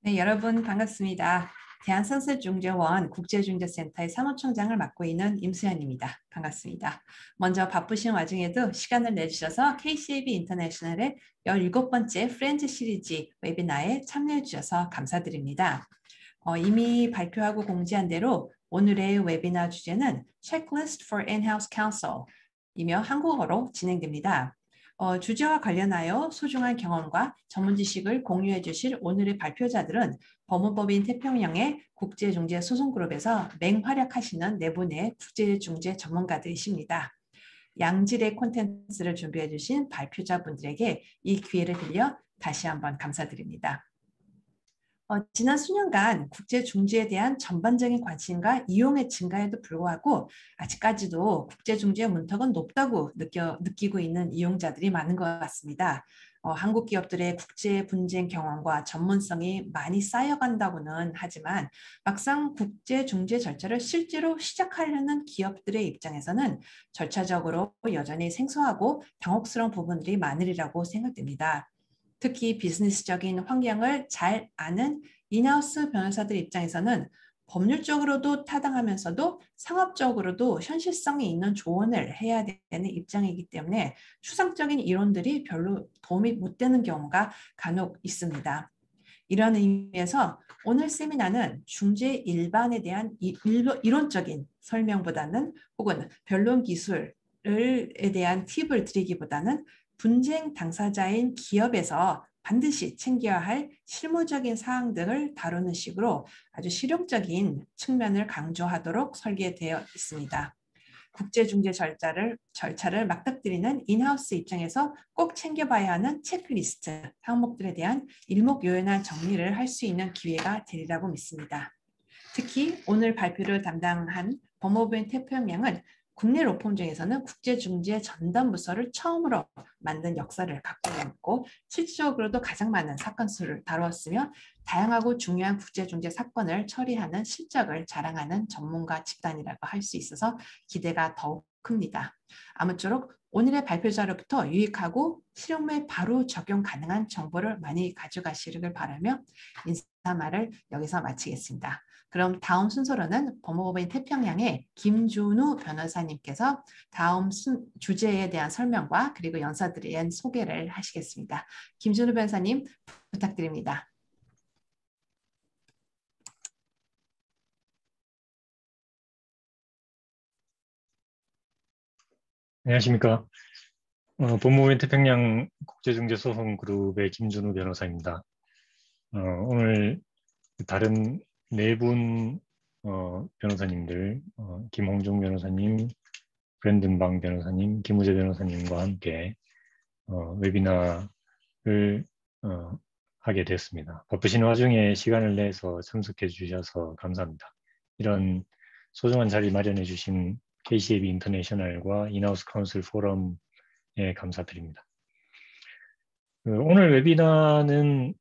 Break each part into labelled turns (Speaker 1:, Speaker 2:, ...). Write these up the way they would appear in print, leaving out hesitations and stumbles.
Speaker 1: 네, 여러분 반갑습니다. 대한선셋중재원 국제중재센터의 사무총장을 맡고 있는 임수연입니다. 반갑습니다. 먼저 바쁘신 와중에도 시간을 내주셔서 KCAB 인터내셔널의 17번째 프렌즈 시리즈 웨비나에 참여해 주셔서 감사드립니다. 이미 발표하고 공지한 대로 오늘의 웨비나 주제는 Checklist for In-House Counsel이며 한국어로 진행됩니다. 주제와 관련하여 소중한 경험과 전문 지식을 공유해 주실 오늘의 발표자들은 법무법인 태평양의 국제중재소송그룹에서 맹활약하시는 네 분의 국제중재 전문가들이십니다. 양질의 콘텐츠를 준비해 주신 발표자분들에게 이 기회를 빌려 다시 한번 감사드립니다. 지난 수년간 국제중재에 대한 전반적인 관심과 이용의 증가에도 불구하고 아직까지도 국제중재 문턱은 높다고 느끼고 있는 이용자들이 많은 것 같습니다. 한국 기업들의 국제 분쟁 경험과 전문성이 많이 쌓여간다고는 하지만 막상 국제중재 절차를 실제로 시작하려는 기업들의 입장에서는 절차적으로 여전히 생소하고 당혹스러운 부분들이 많으리라고 생각됩니다. 특히 비즈니스적인 환경을 잘 아는 인하우스 변호사들 입장에서는 법률적으로도 타당하면서도 상업적으로도 현실성이 있는 조언을 해야 되는 입장이기 때문에 추상적인 이론들이 별로 도움이 못 되는 경우가 간혹 있습니다. 이런 의미에서 오늘 세미나는 중재 일반에 대한 이론적인 설명보다는 혹은 변론 기술에 대한 팁을 드리기보다는 분쟁 당사자인 기업에서 반드시 챙겨야 할 실무적인 사항 등을 다루는 식으로 아주 실용적인 측면을 강조하도록 설계되어 있습니다. 국제중재 절차를 막닥뜨리는 인하우스 입장에서 꼭 챙겨봐야 하는 체크리스트 항목들에 대한 일목요연한 정리를 할 수 있는 기회가 되리라고 믿습니다. 특히 오늘 발표를 담당한 법무부인 태평양은 국내 로펌 중에서는 국제중재 전담부서를 처음으로 만든 역사를 갖고 있고 실질적으로도 가장 많은 사건 수를 다루었으며 다양하고 중요한 국제중재 사건을 처리하는 실적을 자랑하는 전문가 집단이라고 할 수 있어서 기대가 더욱 큽니다. 아무쪼록 오늘의 발표자로부터 유익하고 실용에 바로 적용 가능한 정보를 많이 가져가시길 바라며 인사말을 여기서 마치겠습니다. 그럼 다음 순서로는 법무법인 태평양의 김준우 변호사님께서 다음 주제에 대한 설명과 그리고 연사들에 대한 소개를 하시겠습니다. 김준우 변호사님 부탁드립니다.
Speaker 2: 안녕하십니까. 법무부인 태평양 국제중재소송그룹의 김준우 변호사입니다. 오늘 다른 네 분 변호사님들, 김홍중 변호사님, 브랜든방 변호사님, 김우재 변호사님과 함께 웨비나를 하게 됐습니다. 바쁘신 와중에 시간을 내서 참석해 주셔서 감사합니다. 이런 소중한 자리 마련해 주신 KCAB 인터내셔널과 인하우스 카운슬 포럼에 감사드립니다. 오늘 웨비나는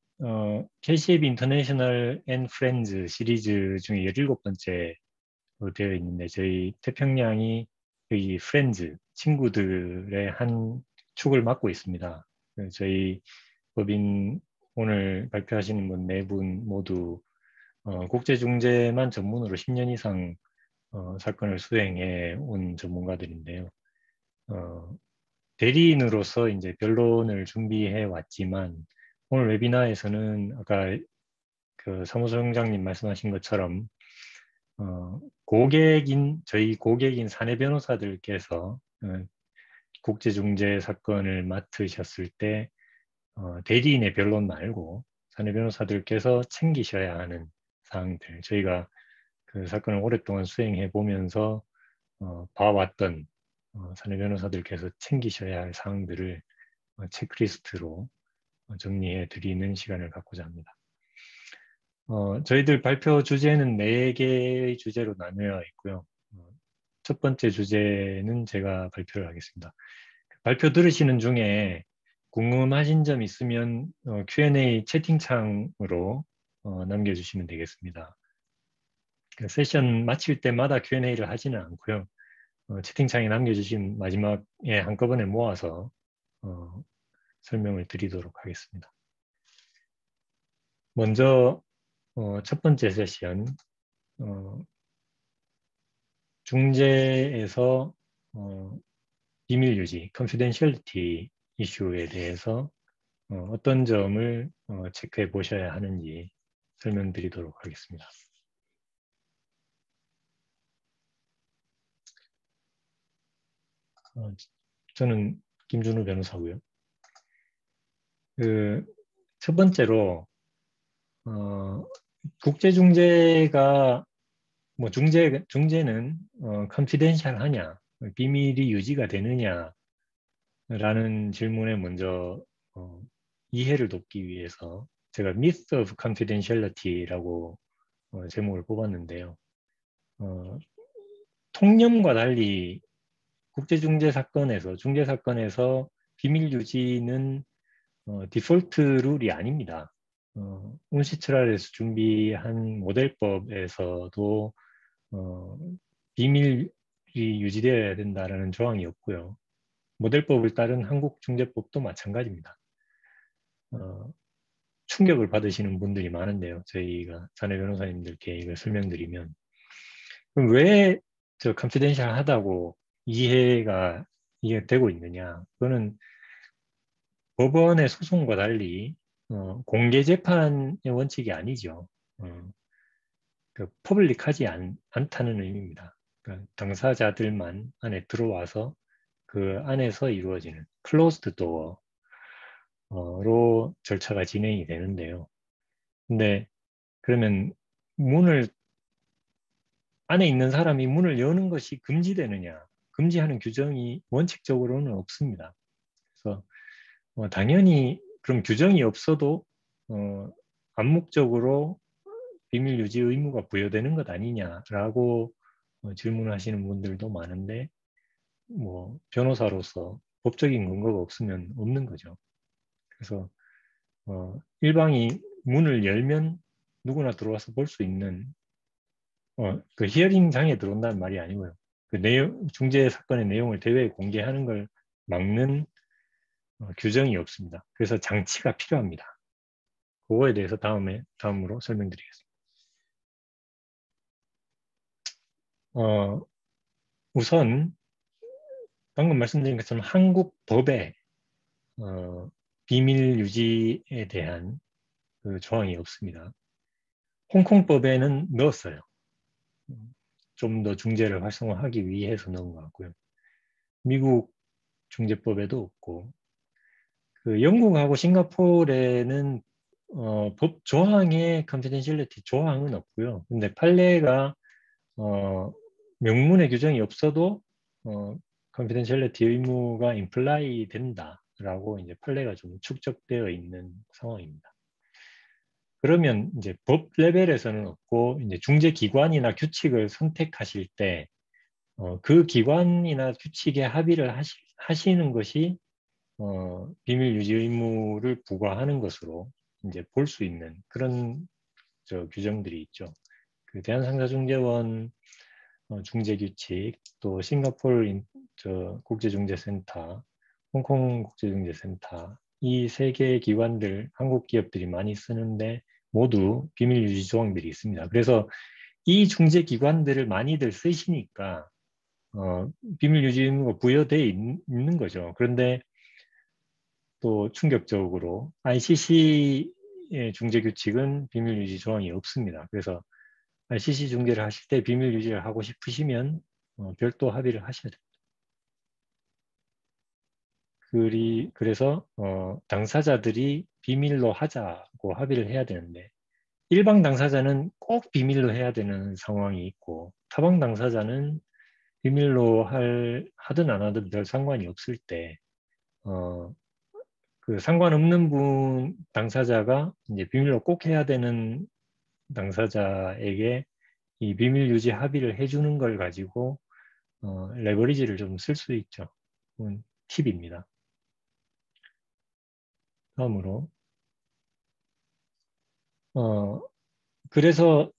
Speaker 2: KCAB 인터내셔널 앤 프렌즈 시리즈 중에 17번째 되어 있는데 저희 태평양이 여기 프렌즈, 친구들의 한 축을 맡고 있습니다. 저희 법인 오늘 발표하시는 분 네 분 모두 국제중재만 전문으로 10년 이상 사건을 수행해 온 전문가들인데요. 대리인으로서 이제 변론을 준비해 왔지만 오늘 웨비나에서는 아까 그 사무총장님 말씀하신 것처럼 저희 고객인 사내 변호사들께서 국제중재 사건을 맡으셨을 때 대리인의 변론 말고 사내 변호사들께서 챙기셔야 하는 사항들, 저희가 그 사건을 오랫동안 수행해 보면서 봐왔던 사내 변호사들께서 챙기셔야 할 사항들을 체크리스트로 정리해 드리는 시간을 갖고자 합니다. 저희들 발표 주제는 4개의 주제로 나누어 있고요. 첫 번째 주제는 제가 발표를 하겠습니다. 발표 들으시는 중에 궁금하신 점 있으면 Q&A 채팅창으로 남겨주시면 되겠습니다. 세션 마칠 때마다 Q&A를 하지는 않고요. 채팅창에 남겨주신 마지막에 한꺼번에 모아서 설명을 드리도록 하겠습니다. 먼저 첫 번째 세션 중재에서 비밀 유지, confidentiality 이슈에 대해서 어떤 점을 체크해 보셔야 하는지 설명드리도록 하겠습니다. 저는 김준우 변호사고요. 첫 번째로 국제중재가 뭐 중재는 confidential하냐, 비밀이 유지가 되느냐라는 질문에 먼저 이해를 돕기 위해서 제가 Myth of Confidentiality라고 제목을 뽑았는데요. 통념과 달리 국제중재 사건에서 중재 사건에서 비밀 유지는 디폴트 룰이 아닙니다. 운시트랄에서 준비한 모델법에서도 비밀이 유지되어야 된다라는 조항이 없고요. 모델법을 따른 한국중재법도 마찬가지입니다. 충격을 받으시는 분들이 많은데요. 저희가 자네 변호사님들께 이걸 설명드리면 그럼 왜 저 컨피덴셜하다고 이해가 되고 있느냐? 그거는 법원의 소송과 달리 공개 재판의 원칙이 아니죠. 퍼블릭하지 않다는 의미입니다. 그러니까 당사자들만 안에 들어와서 그 안에서 이루어지는 클로즈드 도어로 절차가 진행이 되는데요. 근데 그러면 안에 있는 사람이 문을 여는 것이 금지되느냐? 금지하는 규정이 원칙적으로는 없습니다. 그래서 당연히 그럼 규정이 없어도 암묵적으로 비밀 유지 의무가 부여되는 것 아니냐라고 질문하시는 분들도 많은데 뭐 변호사로서 법적인 근거가 없으면 없는 거죠. 그래서 일방이 문을 열면 누구나 들어와서 볼 수 있는 그 히어링장에 들어온다는 말이 아니고요. 그 중재 사건의 내용을 대외에 공개하는 걸 막는 규정이 없습니다. 그래서 장치가 필요합니다. 그거에 대해서 다음으로 설명드리겠습니다. 우선 방금 말씀드린 것처럼 한국 법에 비밀 유지에 대한 그 조항이 없습니다. 홍콩법에는 넣었어요. 좀 더 중재를 활성화하기 위해서 넣은 것 같고요. 미국 중재법에도 없고, 그 영국하고 싱가포르에는 법 조항에 컨피덴셜리티 조항은 없고요. 근데 판례가 명문의 규정이 없어도 컨피덴셜리티 의무가 임플라이 된다라고 이제 판례가 좀 축적되어 있는 상황입니다. 그러면 이제 법 레벨에서는 없고 이제 중재 기관이나 규칙을 선택하실 때 그 기관이나 규칙에 합의를 하시는 것이 비밀 유지 의무를 부과하는 것으로 이제 볼 수 있는 그런 규정들이 있죠. 그 대한상사중재원 중재규칙, 또 싱가포르 국제중재센터, 홍콩 국제중재센터 이 세 개의 기관들 한국 기업들이 많이 쓰는데 모두 비밀 유지 조항들이 있습니다. 그래서 이 중재 기관들을 많이들 쓰시니까 비밀 유지 의무가 부여되어 있는 거죠. 그런데 또 충격적으로 ICC의 중재 규칙은 비밀 유지 조항이 없습니다. 그래서 ICC 중재를 하실 때 비밀 유지를 하고 싶으시면 별도 합의를 하셔야 됩니다. 그래서 당사자들이 비밀로 하자고 합의를 해야 되는데 일방 당사자는 꼭 비밀로 해야 되는 상황이 있고 타방 당사자는 비밀로 하든 안 하든 별 상관이 없을 때 그 상관없는 당사자가 이제 비밀로 꼭 해야 되는 당사자에게 이 비밀 유지 합의를 해주는 걸 가지고 레버리지를 좀 쓸 수 있죠. 팁입니다. 다음으로 그래서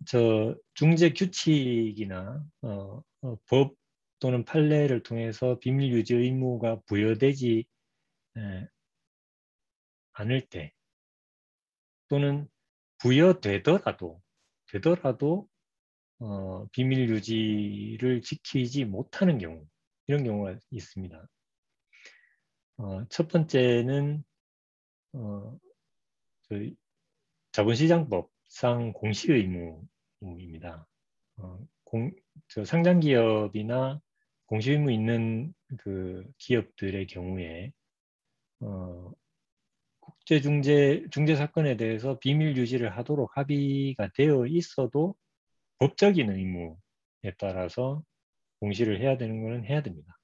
Speaker 2: 중재 규칙이나 법 또는 판례를 통해서 비밀 유지 의무가 부여되지 않을 때 또는 부여되더라도 되더라도 비밀 유지를 지키지 못하는 경우, 이런 경우가 있습니다. 첫 번째는 저희 자본시장법상 공시 의무입니다. 상장 기업이나 공시 의무 있는 그 기업들의 경우에 중재 사건에 대해서 비밀 유지를 하도록 합의가 되어 있어도 법적인 의무에 따라서 공시를 해야 되는 것은 해야 됩니다.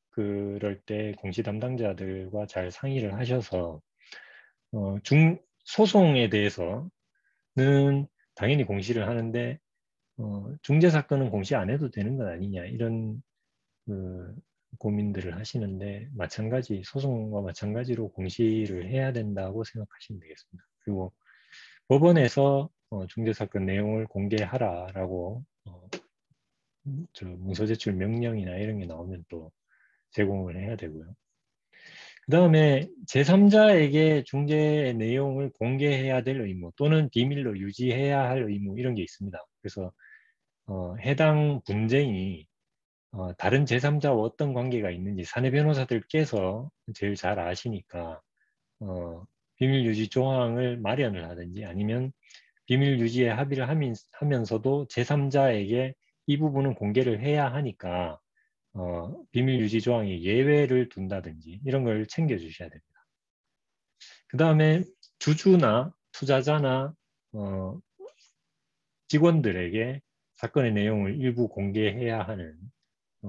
Speaker 2: 그럴 때 공시 담당자들과 잘 상의를 하셔서 소송에 대해서는 당연히 공시를 하는데 중재 사건은 공시 안 해도 되는 건 아니냐, 이런 고민들을 하시는데, 소송과 마찬가지로 공시를 해야 된다고 생각하시면 되겠습니다. 그리고 법원에서 중재 사건 내용을 공개하라라고 문서 제출 명령이나 이런 게 나오면 또 제공을 해야 되고요. 그 다음에 제3자에게 중재의 내용을 공개해야 될 의무 또는 비밀로 유지해야 할 의무, 이런 게 있습니다. 그래서 해당 분쟁이 다른 제3자와 어떤 관계가 있는지 사내 변호사들께서 제일 잘 아시니까 비밀 유지 조항을 마련을 하든지, 아니면 비밀 유지에 합의를 하면서도 제3자에게 이 부분은 공개를 해야 하니까 비밀 유지 조항에 예외를 둔다든지, 이런 걸 챙겨주셔야 됩니다. 그 다음에 주주나 투자자나 직원들에게 사건의 내용을 일부 공개해야 하는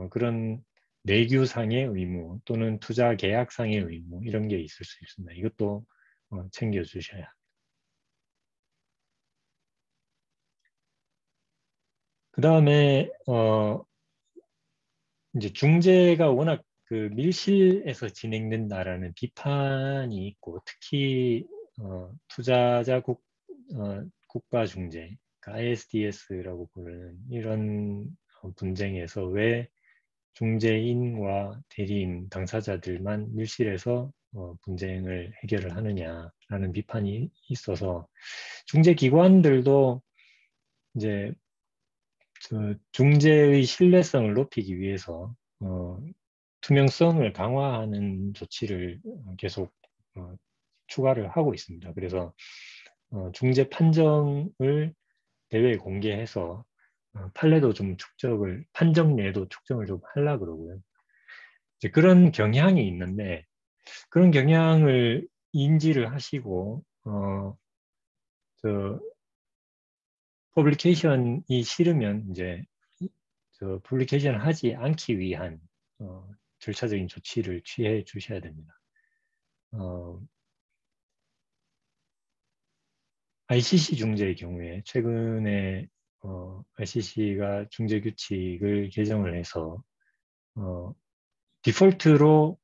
Speaker 2: 그런 내규상의 의무 또는 투자 계약상의 의무, 이런 게 있을 수 있습니다. 이것도 챙겨주셔야 합니다. 그 다음에 이제 중재가 워낙 그 밀실에서 진행된다라는 비판이 있고, 특히 투자자 국가 중재, 그러니까 ISDS라고 부르는 이런 분쟁에서 왜 중재인과 대리인, 당사자들만 밀실에서 분쟁을 해결을 하느냐라는 비판이 있어서, 중재기관들도 이제 중재의 신뢰성을 높이기 위해서 투명성을 강화하는 조치를 계속 추가를 하고 있습니다. 그래서 중재 판정을 대회에 공개해서 판례도 좀 판정례도 축적을 좀 하려고 그러고요. 이제 그런 경향이 있는데, 그런 경향을 인지를 하시고 퍼블리케이션이 싫으면 이제 퍼블리케이션을 하지 않기 위한 절차적인 조치를 취해 주셔야 됩니다. ICC 중재의 경우에 최근에 ICC가 중재 규칙을 개정을 해서 디폴트로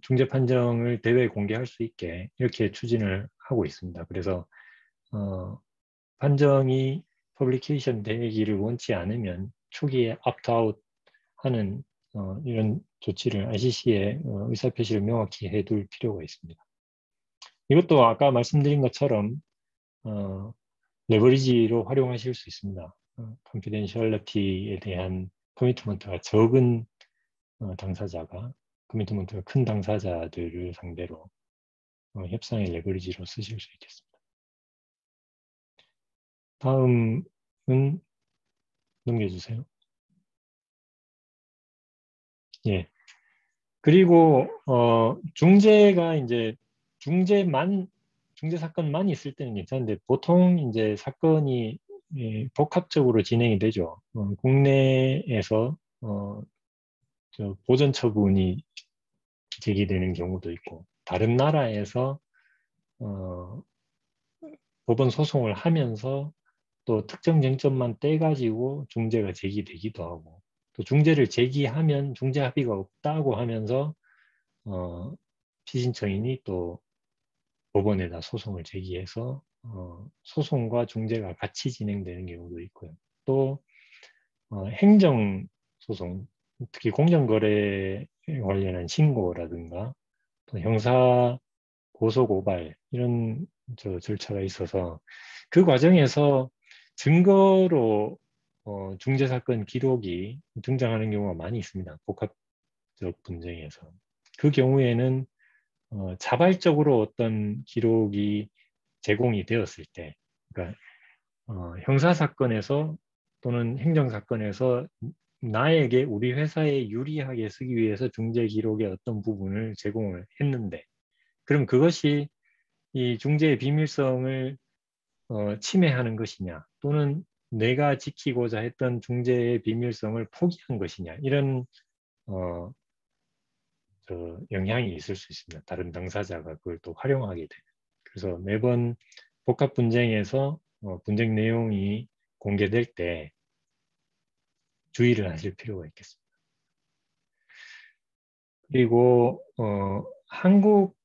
Speaker 2: 중재 판정을 대회에 공개할 수 있게 이렇게 추진을 하고 있습니다. 그래서 판정이 퍼블리케이션 되기를 원치 않으면 초기에 옵트아웃 하는 이런 조치를 ICC에 의사표시를 명확히 해둘 필요가 있습니다. 이것도 아까 말씀드린 것처럼 레버리지로 활용하실 수 있습니다. 컨피덴셜리티에 대한 커미트먼트가 적은 당사자가 커미트먼트가 큰 당사자들을 상대로 협상의 레버리지로 쓰실 수 있겠습니다. 다음은 넘겨주세요. 예. 그리고 중재가 이제 중재 사건만 있을 때는 괜찮은데, 보통 이제 사건이 복합적으로 진행이 되죠. 국내에서 보전 처분이 제기되는 경우도 있고, 다른 나라에서 법원 소송을 하면서 또 특정 쟁점만 떼가지고 중재가 제기되기도 하고, 또 중재를 제기하면 중재 합의가 없다고 하면서 피신청인이 또 법원에다 소송을 제기해서 소송과 중재가 같이 진행되는 경우도 있고요. 또 행정소송, 특히 공정거래에 관련한 신고라든가 또 형사 고소고발, 이런 절차가 있어서 그 과정에서 증거로 중재사건 기록이 등장하는 경우가 많이 있습니다. 복합적 분쟁에서. 그 경우에는 자발적으로 어떤 기록이 제공이 되었을 때, 그러니까 형사사건에서 또는 행정사건에서 나에게 우리 회사에 유리하게 쓰기 위해서 중재 기록의 어떤 부분을 제공을 했는데, 그럼 그것이 이 중재의 비밀성을 침해하는 것이냐, 또는 내가 지키고자 했던 중재의 비밀성을 포기한 것이냐, 이런 어, 영향이 있을 수 있습니다. 다른 당사자가 그걸 또 활용하게 되는. 그래서 매번 복합 분쟁에서 분쟁 내용이 공개될 때 주의를 하실 필요가 있겠습니다. 그리고 한국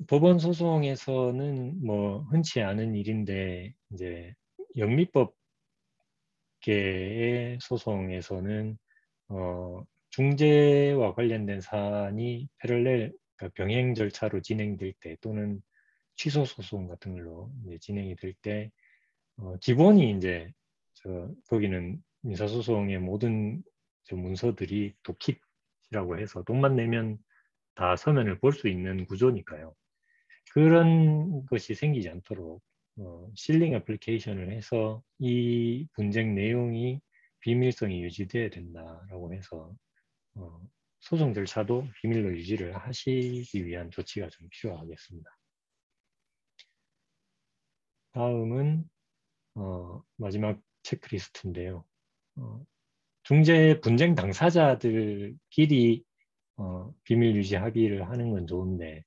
Speaker 2: 법원 소송에서는 뭐 흔치 않은 일인데, 이제 영미법계의 소송에서는 중재와 관련된 사안이 패럴렐, 그러니까 병행 절차로 진행될 때, 또는 취소 소송 같은 걸로 이제 진행이 될 때, 기본이 이제 거기는 민사소송의 모든 문서들이 도킷이라고 해서 돈만 내면 다 서면을 볼 수 있는 구조니까요. 그런 것이 생기지 않도록 실링 애플리케이션을 해서 이 분쟁 내용이 비밀성이 유지돼야 된다라고 해서 소송 절차도 비밀로 유지를 하시기 위한 조치가 좀 필요하겠습니다. 다음은 마지막 체크리스트인데요. 중재 분쟁 당사자들끼리 비밀 유지 합의를 하는 건 좋은데,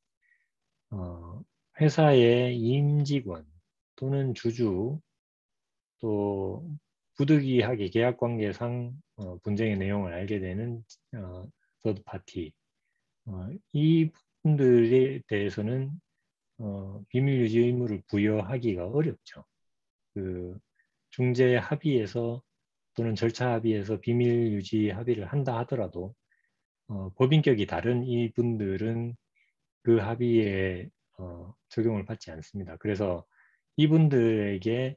Speaker 2: 회사의 임직원 또는 주주, 또 부득이하게 계약 관계상 분쟁의 내용을 알게 되는 서드 파티, 이 분들에 대해서는 비밀 유지 의무를 부여하기가 어렵죠. 그 중재 합의에서 또는 절차 합의에서 비밀 유지 합의를 한다 하더라도 법인격이 다른 이분들은 그 합의에 적용을 받지 않습니다. 그래서 이분들에게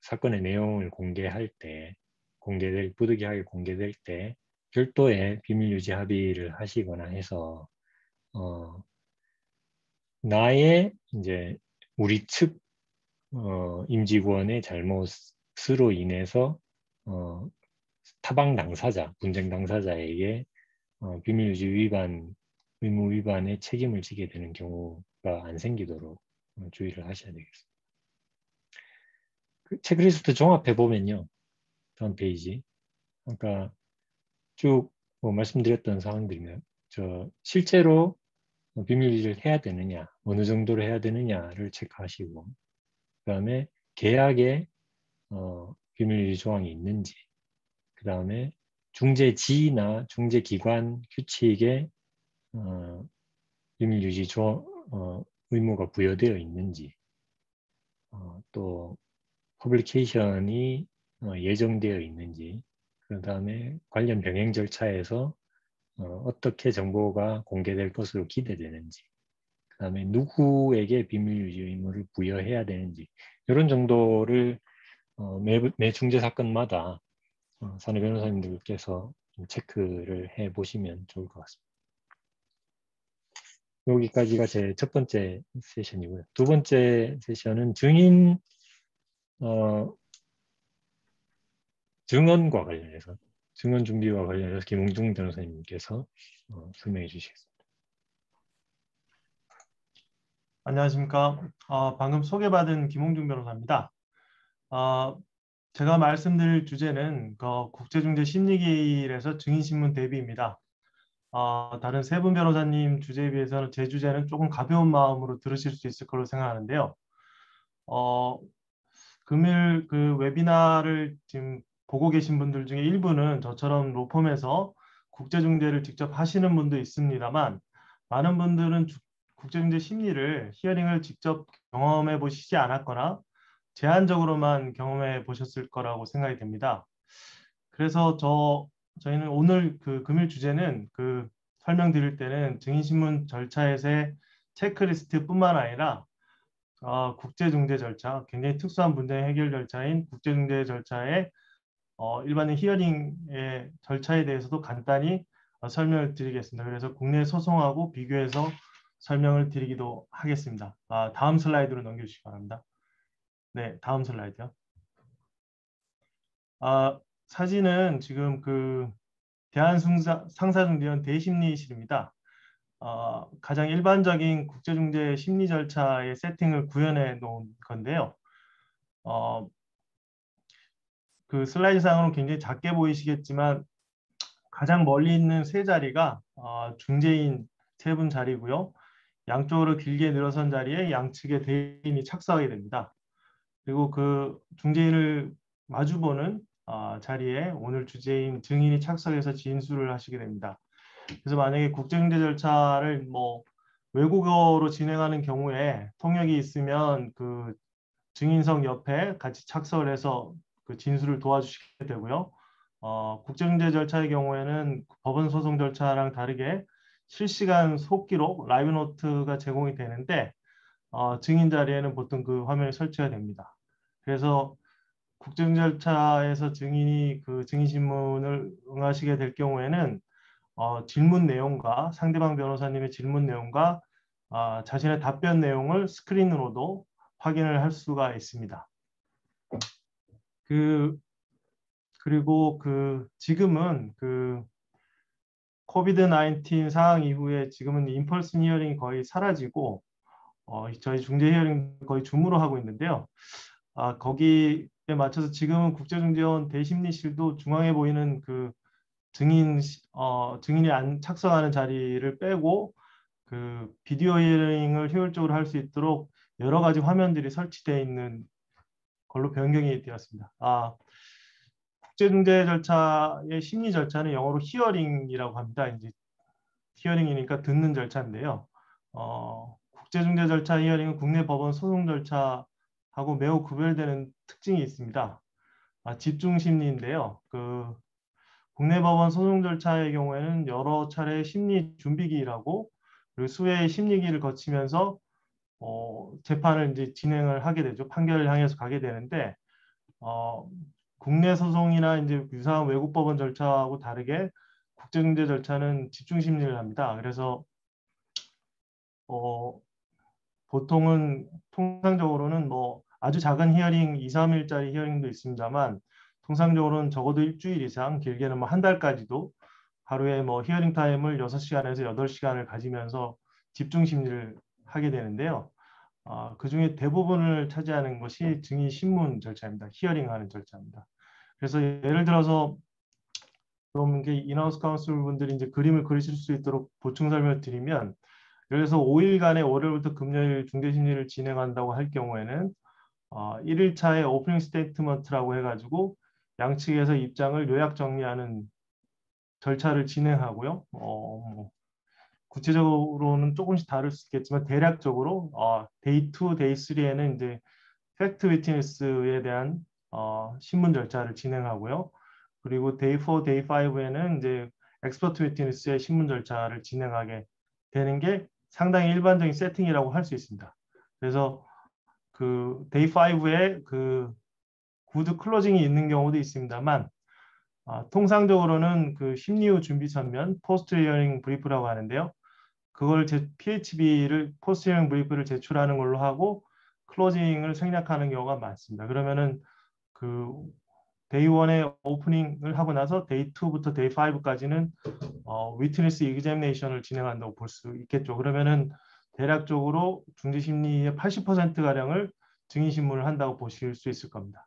Speaker 2: 사건의 내용을 공개할 때, 부득이하게 공개될 때 별도의 비밀 유지 합의를 하시거나 해서 나의 이제 우리 측 임직원의 잘못으로 인해서 타방 당사자, 분쟁 당사자에게 비밀유지 위반, 의무 위반의 책임을 지게 되는 경우가 안 생기도록 주의를 하셔야 되겠습니다. 그 체크리스트 종합해 보면요, 다음 페이지. 아까 쭉 말씀드렸던 사항들이면 실제로 비밀유지를 해야 되느냐, 어느 정도로 해야 되느냐를 체크하시고, 그 다음에 계약에 비밀유지 조항이 있는지, 그 다음에 중재지나 중재기관 규칙에 비밀유지 의무가 부여되어 있는지, 또 퍼블리케이션이 예정되어 있는지, 그 다음에 관련 병행 절차에서 어떻게 정보가 공개될 것으로 기대되는지, 그 다음에 누구에게 비밀유지 의무를 부여해야 되는지, 이런 정도를 매 중재 사건마다 사내 변호사님들께서 체크를 해 보시면 좋을 것 같습니다. 여기까지가 제 첫 번째 세션이고요. 두 번째 세션은 증언과 관련해서, 증언 준비와 관련해서 김홍중 변호사님께서 설명해 주시겠습니다.
Speaker 3: 안녕하십니까. 방금 소개받은 김홍중 변호사입니다. 제가 말씀드릴 주제는 국제중재심리기일에서 증인신문 대비입니다. 다른 세 분 변호사님 주제에 비해서는 제 주제는 조금 가벼운 마음으로 들으실 수 있을 거로 생각하는데요. 금일 그 웨비나를 지금 보고 계신 분들 중에 일부는 저처럼 로펌에서 국제중재를 직접 하시는 분도 있습니다만, 많은 분들은 국제중재 심리를, 히어링을 직접 경험해 보시지 않았거나 제한적으로만 경험해 보셨을 거라고 생각이 됩니다. 그래서 저희는 오늘 그 금일 주제는 설명드릴 때는 증인신문 절차에서의 체크리스트뿐만 아니라 국제중재 절차, 굉장히 특수한 분쟁 해결 절차인 국제중재 절차의 일반인 히어링의 절차에 대해서도 간단히 설명을 드리겠습니다. 그래서 국내 소송하고 비교해서 설명을 드리기도 하겠습니다. 다음 슬라이드로 넘겨주시기 바랍니다. 네, 다음 슬라이드요. 사진은 지금 그 대한상사중재원 대심리실입니다. 가장 일반적인 국제중재 심리 절차의 세팅을 구현해 놓은 건데요. 그 슬라이드상으로 굉장히 작게 보이시겠지만 가장 멀리 있는 세 자리가 중재인 세 분 자리고요. 양쪽으로 길게 늘어선 자리에 양측의 대인이 착석하게 됩니다. 그리고 그 중재인을 마주보는 자리에 오늘 주제인 증인이 착석해서 진술을 하시게 됩니다. 그래서 만약에 국제중재 절차를 뭐 외국어로 진행하는 경우에 통역이 있으면 그 증인석 옆에 같이 착석을 해서 그 진술을 도와주시게 되고요. 국제중재 절차의 경우에는 법원 소송 절차랑 다르게 실시간 속기록, 라이브 노트가 제공이 되는데 증인 자리에는 보통 그 화면이 설치가 됩니다. 그래서 국제중재 절차에서 증인이 그 증인 신문을 응하시게 될 경우에는 질문 내용과 상대방 변호사님의 질문 내용과 자신의 답변 내용을 스크린으로도 확인을 할 수가 있습니다. 그리고 지금은 코비드-19 상황 이후에 지금은 인펄슨 히어링이 거의 사라지고 저희 중재 히어링 거의 줌으로 하고 있는데요. 거기에 맞춰서 지금은 국제중재원 대심리실도 중앙에 보이는 그 증인이 안 착석하는 자리를 빼고 그 비디오 히어링을 효율적으로 할 수 있도록 여러 가지 화면들이 설치되어 있는 걸로 변경이 되었습니다. 국제중재 절차의 심리 절차는 영어로 히어링이라고 합니다. 이제 히어링이니까 듣는 절차인데요. 국제중재 절차 히어링은 국내 법원 소송 절차하고 매우 구별되는 특징이 있습니다. 집중 심리인데요. 국내 법원 소송 절차의 경우에는 여러 차례 심리 준비기일하고 그리고 수회의 심리기를 거치면서 재판을 이제 진행을 하게 되죠. 판결을 향해서 가게 되는데 국내 소송이나 이제 유사한 외국 법원 절차하고 다르게 국제중재 절차는 집중 심리를 합니다. 그래서 보통은 통상적으로는 뭐 아주 작은 히어링 2, 3일짜리 히어링도 있습니다만 통상적으로는 적어도 일주일 이상 길게는 뭐 한 달까지도 하루에 뭐 히어링 타임을 6시간에서 8시간을 가지면서 집중 심리를 하게 되는데요. 그 중에 대부분을 차지하는 것이 증인 신문 절차입니다. 히어링하는 절차입니다. 그래서 예를 들어서 좀 이게 인하우스 카운슬 분들이 이제 그림을 그리실 수 있도록 보충 설명을 드리면 예를 들어서 5일간의 월요일부터 금요일 중재 심리를 진행한다고 할 경우에는 1일차에 오프닝 스테이트먼트라고 해가지고 양측에서 입장을 요약 정리하는 절차를 진행하고요. 구체적으로는 조금씩 다를 수 있겠지만 대략적으로 데이 2, 데이 3에는 이제 팩트 위트니스에 대한 신문 절차를 진행하고요. 그리고 데이 4, 데이 5에는 이제 엑스퍼트 위트니스의 신문 절차를 진행하게 되는 게 상당히 일반적인 세팅이라고 할 수 있습니다. 그래서 그 데이 5에 그 구드 클로징이 있는 경우도 있습니다만 통상적으로는 그 심리 후 준비 선면 포스트 히어링 브리프라고 하는데요. 그걸 PHB를 포스트 히어링 브리프를 제출하는 걸로 하고 클로징을 생략하는 경우가 많습니다. 그러면은 그 데이 1에 오프닝을 하고 나서 데이 2부터 데이 5까지는 위트니스 이그제미네이션을 진행한다고 볼 수 있겠죠. 그러면은 대략적으로 중재심리의 80%가량을 증인신문을 한다고 보실 수 있을 겁니다.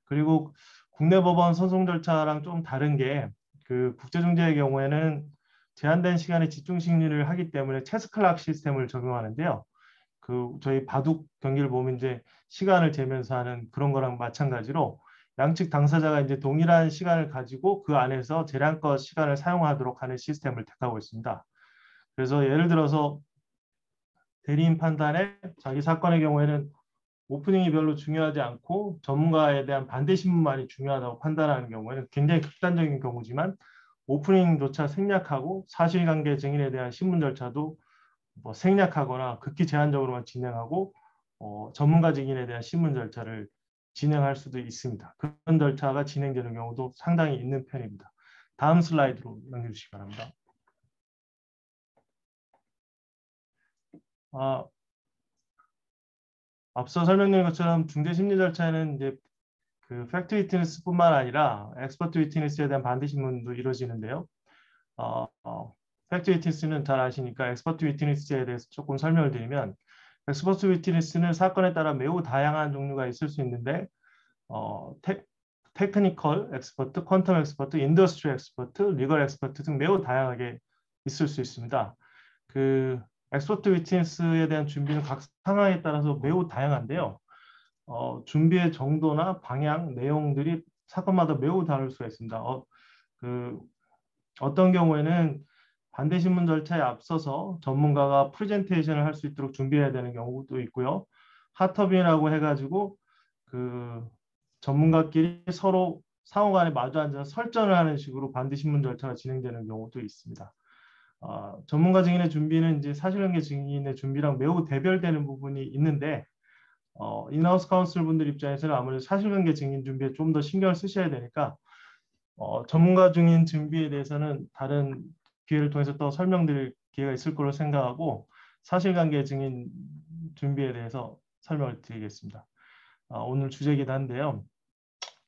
Speaker 3: 그리고 국내 법원 소송 절차랑 좀 다른 게 그 국제중재의 경우에는 제한된 시간에 집중심리를 하기 때문에 체스클락 시스템을 적용하는데요. 저희 바둑 경기를 보면 이제 시간을 재면서 하는 그런 거랑 마찬가지로 양측 당사자가 이제 동일한 시간을 가지고 그 안에서 재량껏 시간을 사용하도록 하는 시스템을 택하고 있습니다. 그래서 예를 들어서 대리인 판단에 자기 사건의 경우에는 오프닝이 별로 중요하지 않고 전문가에 대한 반대 신문만이 중요하다고 판단하는 경우에는 굉장히 극단적인 경우지만 오프닝조차 생략하고 사실관계 증인에 대한 신문 절차도 뭐 생략하거나 극히 제한적으로만 진행하고 전문가 증인에 대한 신문 절차를 진행할 수도 있습니다. 그런 절차가 진행되는 경우도 상당히 있는 편입니다. 다음 슬라이드로 넘겨 주시기 바랍니다. 앞서 설명드린 것처럼 중재 심리 절차에는 이제 그 팩트 위트니스뿐만 아니라 엑스퍼트 위트니스에 대한 반대 신문도 이루어지는데요. 팩트 위트니스는 잘 아시니까 엑스퍼트 위트니스에 대해서 조금 설명을 드리면, 엑스퍼트 위트니스는 사건에 따라 매우 다양한 종류가 있을 수 있는데 테크니컬 엑스퍼트, 퀀텀 엑스퍼트, 인더스트리 엑스퍼트, 리걸 엑스퍼트 등 매우 다양하게 있을 수 있습니다. 그 엑스퍼트 위트니스에 대한 준비는 각 상황에 따라서 매우 다양한데요. 준비의 정도나 방향, 내용들이 사건마다 매우 다를 수가 있습니다. 어떤 경우에는 반대 신문 절차에 앞서서 전문가가 프레젠테이션을 할 수 있도록 준비해야 되는 경우도 있고요. 핫터빈이라고 해가지고 그 전문가끼리 서로 상호간에 마주 앉아서 설전을 하는 식으로 반대 신문 절차가 진행되는 경우도 있습니다. 전문가 증인의 준비는 이제 사실관계 증인의 준비랑 매우 대별되는 부분이 있는데, 인하우스 카운슬 분들 입장에서는 아무래도 사실관계 증인 준비에 좀 더 신경을 쓰셔야 되니까 전문가 증인 준비에 대해서는 다른 기회를 통해서 또 설명드릴 기회가 있을 거로 생각하고, 사실관계 증인 준비에 대해서 설명을 드리겠습니다. 오늘 주제이기도 한데요.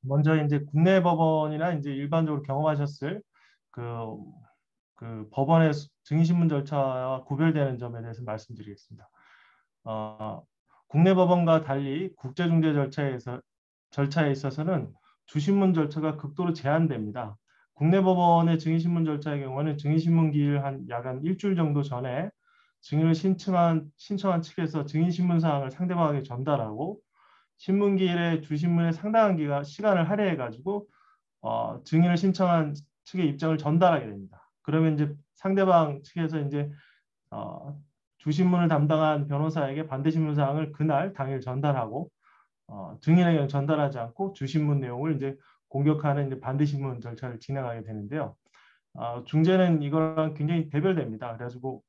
Speaker 3: 먼저 이제 국내 법원이나 이제 일반적으로 경험하셨을 그 법원의 증인신문 절차와 구별되는 점에 대해서 말씀드리겠습니다. 국내 법원과 달리 국제중재 절차에 있어서는 주신문 절차가 극도로 제한됩니다. 국내 법원의 증인신문 절차의 경우는 증인신문 기일 약 일주일 정도 전에 증인을 신청한 측에서 증인신문 사항을 상대방에게 전달하고, 신문기일에 주신문에 상당한 시간을 할애해가지고 증인을 신청한 측의 입장을 전달하게 됩니다. 그러면 이제 상대방 측에서 이제 주신문을 담당한 변호사에게 반대 신문 사항을 그날 당일 전달하고, 증인에게는 전달하지 않고 주신문 내용을 이제 공격하는 이제 반대 신문 절차를 진행하게 되는데요. 중재는 이거랑 굉장히 대별됩니다. 그래가지고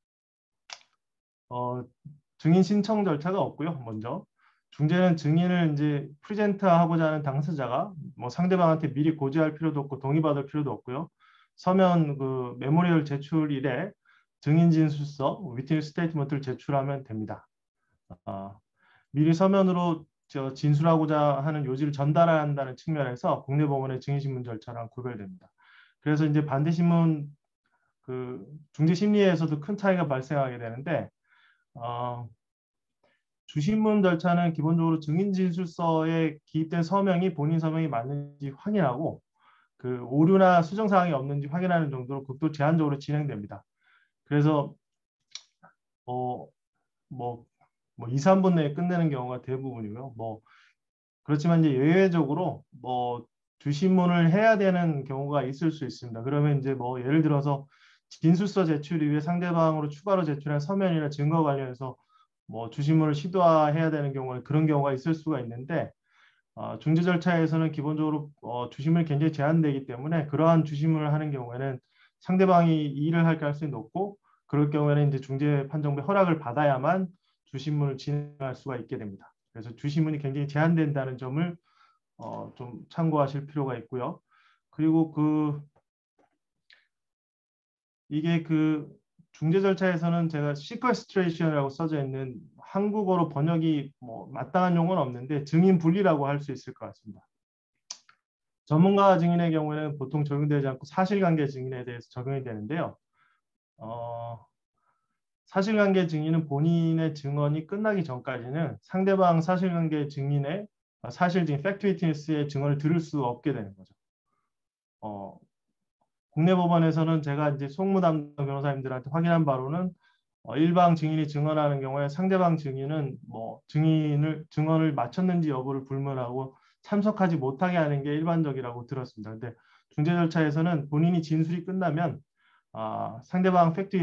Speaker 3: 증인 신청 절차가 없고요. 먼저 중재는 증인을 이제 프레젠트하고자 하는 당사자가 뭐 상대방한테 미리 고지할 필요도 없고 동의받을 필요도 없고요. 서면 그 메모리얼 제출일에 증인 진술서, 위트니스 스테이트먼트를 제출하면 됩니다. 미리 서면으로 진술하고자 하는 요지를 전달한다는 측면에서 국내 법원의 증인신문 절차랑 구별됩니다. 그래서 이제 반대신문 그 중재 심리에서도 큰 차이가 발생하게 되는데, 주신문 절차는 기본적으로 증인 진술서에 기입된 서명이 본인 서명이 맞는지 확인하고, 그 오류나 수정 사항이 없는지 확인하는 정도로 극도 제한적으로 진행됩니다. 그래서 뭐 2, 3분 내에 끝내는 경우가 대부분이고요. 그렇지만 이제 예외적으로 주신문을 해야 되는 경우가 있을 수 있습니다. 그러면 이제 예를 들어서 진술서 제출 이후에 상대방으로 추가로 제출한 서면이나 증거 관련해서 주신문을 시도해야 되는 경우는 그런 경우가 있을 수가 있는데, 중재 절차에서는 기본적으로 주신문이 굉장히 제한되기 때문에 그러한 주신문을 하는 경우에는 상대방이 이의를 할 가능성이 높고, 그럴 경우에는 이제 중재 판정부의 허락을 받아야만 주신문을 진행할 수가 있게 됩니다. 그래서 주신문이 굉장히 제한된다는 점을 좀 참고하실 필요가 있고요. 그리고 이게 중재 절차에서는 제가 시퀘스트레이션이라고 써져 있는 한국어로 번역이 마땅한 용어는 없는데 증인 분리라고 할 수 있을 것 같습니다. 전문가 증인의 경우에는 보통 적용되지 않고 사실관계 증인에 대해서 적용이 되는데요. 사실관계 증인은 본인의 증언이 끝나기 전까지는 상대방 사실관계 증인의 사실증인 팩트 위트니스의 증언을 들을 수 없게 되는 거죠. 국내 법원에서는 제가 이제 송무 담당 변호사님들한테 확인한 바로는 일방 증인이 증언하는 경우에 상대방 증인은 증언을 마쳤는지 여부를 불문하고 참석하지 못하게 하는 게 일반적이라고 들었습니다. 근데 중재 절차에서는 본인이 진술이 끝나면 상대방 팩트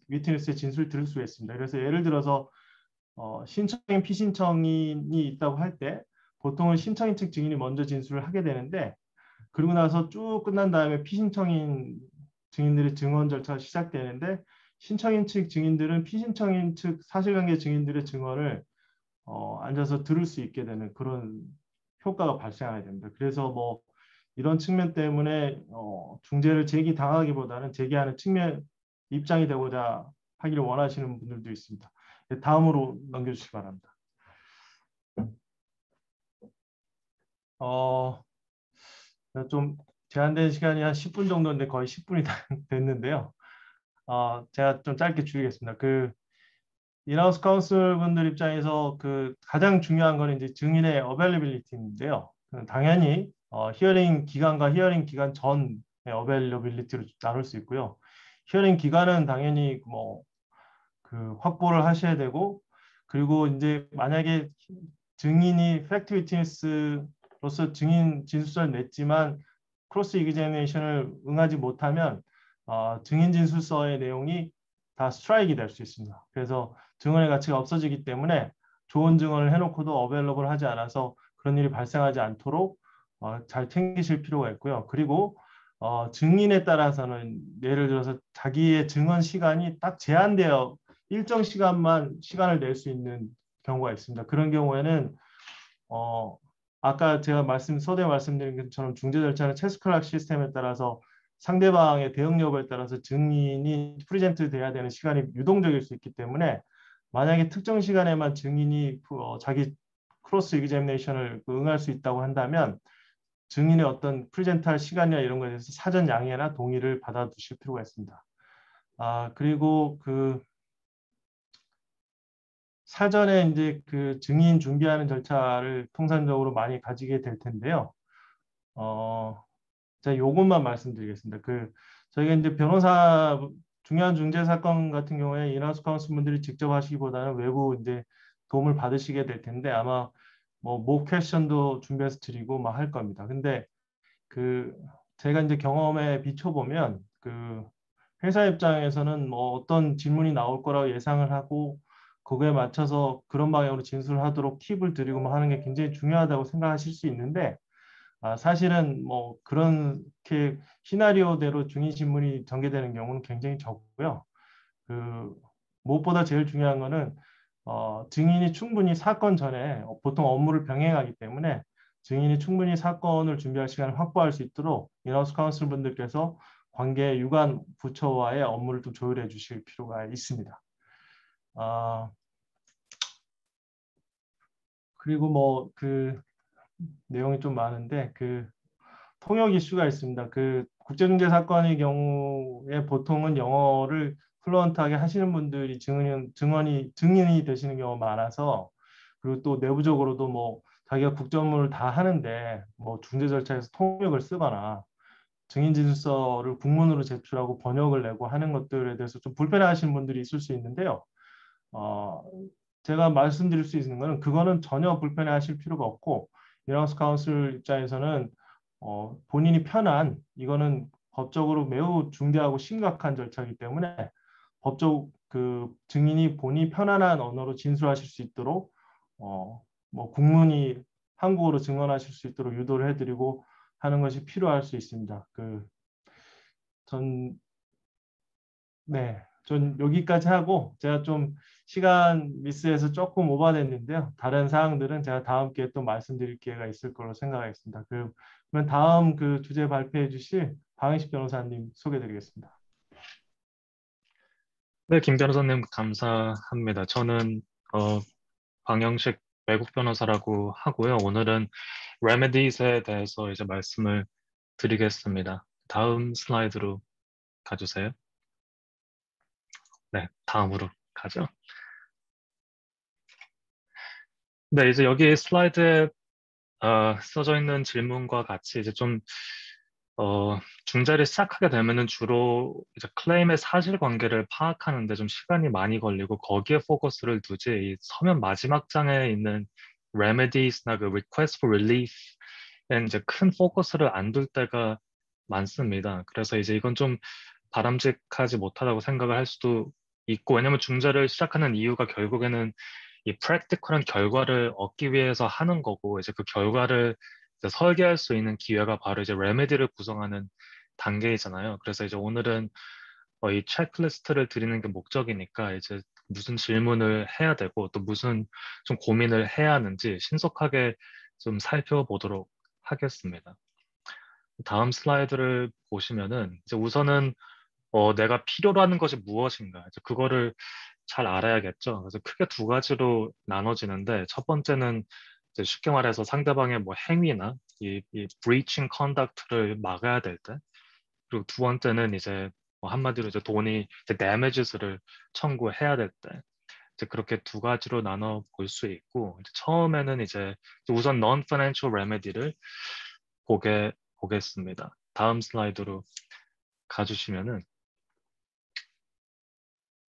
Speaker 3: 위트니스의 진술을 들을 수가 있습니다. 그래서 예를 들어서 신청인 피신청인이 있다고 할 때 보통은 신청인 측 증인이 먼저 진술을 하게 되는데, 그리고 나서 쭉 끝난 다음에 피신청인 증인들의 증언 절차가 시작되는데, 신청인 측 증인들은 피신청인 측 사실관계 증인들의 증언을 앉아서 들을 수 있게 되는 그런 효과가 발생하게 됩니다. 그래서 뭐 이런 측면 때문에 중재를 제기당하기보다는 제기하는 측면 입장이 되고자 하기를 원하시는 분들도 있습니다. 다음으로 넘겨주시기 바랍니다. 좀 제한된 시간이 한 10분 정도인데 거의 10분이 됐는데요. 제가 좀 짧게 줄이겠습니다. 인하우스 카운슬 분들 입장에서 가장 중요한 건 이제 증인의 어베일리빌리티인데요. 당연히 히어링 기간과 히어링 기간 전의 어베일리빌리티로 나눌 수 있고요. 히어링 기간은 당연히 뭐 확보를 하셔야 되고, 그리고 이제 만약에 증인이 팩트 위트니스로서 증인 진술서를 냈지만 크로스 이그제미네이션을 응하지 못하면 증인 진술서의 내용이 다 스트라이크가 될 수 있습니다. 그래서 증언의 가치가 없어지기 때문에 좋은 증언을 해놓고도 어베일러블 하지 않아서 그런 일이 발생하지 않도록 잘 챙기실 필요가 있고요. 그리고 증인에 따라서는 예를 들어서 자기의 증언 시간이 딱 제한되어 일정 시간만 시간을 낼 수 있는 경우가 있습니다. 그런 경우에는 아까 제가 서두에 말씀드린 것처럼 중재 절차는 체스클락 시스템에 따라서 상대방의 대응 여부에 따라서 증인이 프리젠트 돼야 되는 시간이 유동적일 수 있기 때문에 만약에 특정 시간에만 증인이 자기 크로스 이그제미네이션을 응할 수 있다고 한다면 증인의 어떤 프리젠트할 시간이나 이런 것에 대해서 사전 양해나 동의를 받아두실 필요가 있습니다. 그리고 사전에 이제 증인 준비하는 절차를 통상적으로 많이 가지게 될 텐데요. 제가 요것만 말씀드리겠습니다. 저희가 이제 변호사 중요한 중재 사건 같은 경우에 인하우스 카운슬 분들이 직접 하시기보다는 외부 이제 도움을 받으시게 될 텐데 아마 뭐 퀘션도 준비해서 드리고 막 할 겁니다. 근데 제가 이제 경험에 비춰보면 회사 입장에서는 뭐 어떤 질문이 나올 거라고 예상을 하고 그거에 맞춰서 그런 방향으로 진술하도록 팁을 드리고 뭐 하는 게 굉장히 중요하다고 생각하실 수 있는데 사실은 뭐 그렇게 시나리오대로 증인 신문이 전개되는 경우는 굉장히 적고요. 무엇보다 제일 중요한 거는 증인이 충분히 사건 전에 보통 업무를 병행하기 때문에 증인이 충분히 사건을 준비할 시간을 확보할 수 있도록 인하우스 카운슬 분들께서 관계 유관 부처와의 업무를 좀 조율해 주실 필요가 있습니다. 그리고 뭐 내용이 좀 많은데 통역 이슈가 있습니다. 국제중재 사건의 경우에 보통은 영어를 플루언트하게 하시는 분들이 증인이 되시는 경우가 많아서 그리고 또 내부적으로도 뭐 자기가 국제업무를 다 하는데 뭐 중재 절차에서 통역을 쓰거나 증인 진술서를 국문으로 제출하고 번역을 내고 하는 것들에 대해서 좀 불편해하시는 분들이 있을 수 있는데요. 제가 말씀드릴 수 있는 것은 그거는 전혀 불편해하실 필요가 없고 인하우스 카운슬 입장에서는 본인이 편한 이거는 법적으로 매우 중대하고 심각한 절차이기 때문에 법적 증인이 본인이 편안한 언어로 진술하실 수 있도록 뭐 국문이 한국어로 증언하실 수 있도록 유도를 해드리고 하는 것이 필요할 수 있습니다. 전 여기까지 하고 제가 좀 시간 미스해서 조금 오버됐는데요. 다른 사항들은 제가 다음 기회에 또 말씀드릴 기회가 있을 걸로 생각하겠습니다. 그러면 다음 주제 발표해 주실 방혜식 변호사님 소개드리겠습니다.
Speaker 2: 네, 김 변호사님 감사합니다. 저는 방영식 외국 변호사라고 하고요. 오늘은 remedies에 대해서 이제 말씀을 드리겠습니다. 다음 슬라이드로 가주세요. 네, 다음으로 가죠. 네, 이제 여기 슬라이드에 써져 있는 질문과 같이 이제 좀 중재를 시작하게 되면은 주로 이제 클레임의 사실관계를 파악하는데 좀 시간이 많이 걸리고 거기에 포커스를 두지 이 서면 마지막 장에 있는 remedies나 request for relief엔 이제 큰 포커스를 안 둘 때가 많습니다. 그래서 이제 이건 좀 바람직하지 못하다고 생각을 할 수도 있고 왜냐면 중재를 시작하는 이유가 결국에는 이 프랙티컬한 결과를 얻기 위해서 하는 거고 이제 그 결과를 이제 설계할 수 있는 기회가 바로 이제 레메디를 구성하는 단계이잖아요. 그래서 이제 오늘은
Speaker 4: 이 체크리스트를 드리는 게 목적이니까 이제 무슨 질문을 해야 되고 또 무슨 좀 고민을 해야 하는지 신속하게 좀 살펴보도록 하겠습니다. 다음 슬라이드를 보시면은 이제 우선은 내가 필요로 하는 것이 무엇인가 이제 그거를 잘 알아야겠죠. 그래서 크게 두 가지로 나눠지는데 첫 번째는 이제 쉽게 말해서 상대방의 뭐 행위나 이 breaching conduct를 막아야 될 때, 그리고 두 번째는 이제 뭐 한마디로 이제 돈이 이제 damages를 청구해야 될 때, 이제 그렇게 두 가지로 나눠 볼 수 있고 이제 처음에는 이제 우선 non-financial remedy를 보겠습니다. 다음 슬라이드로 가주시면은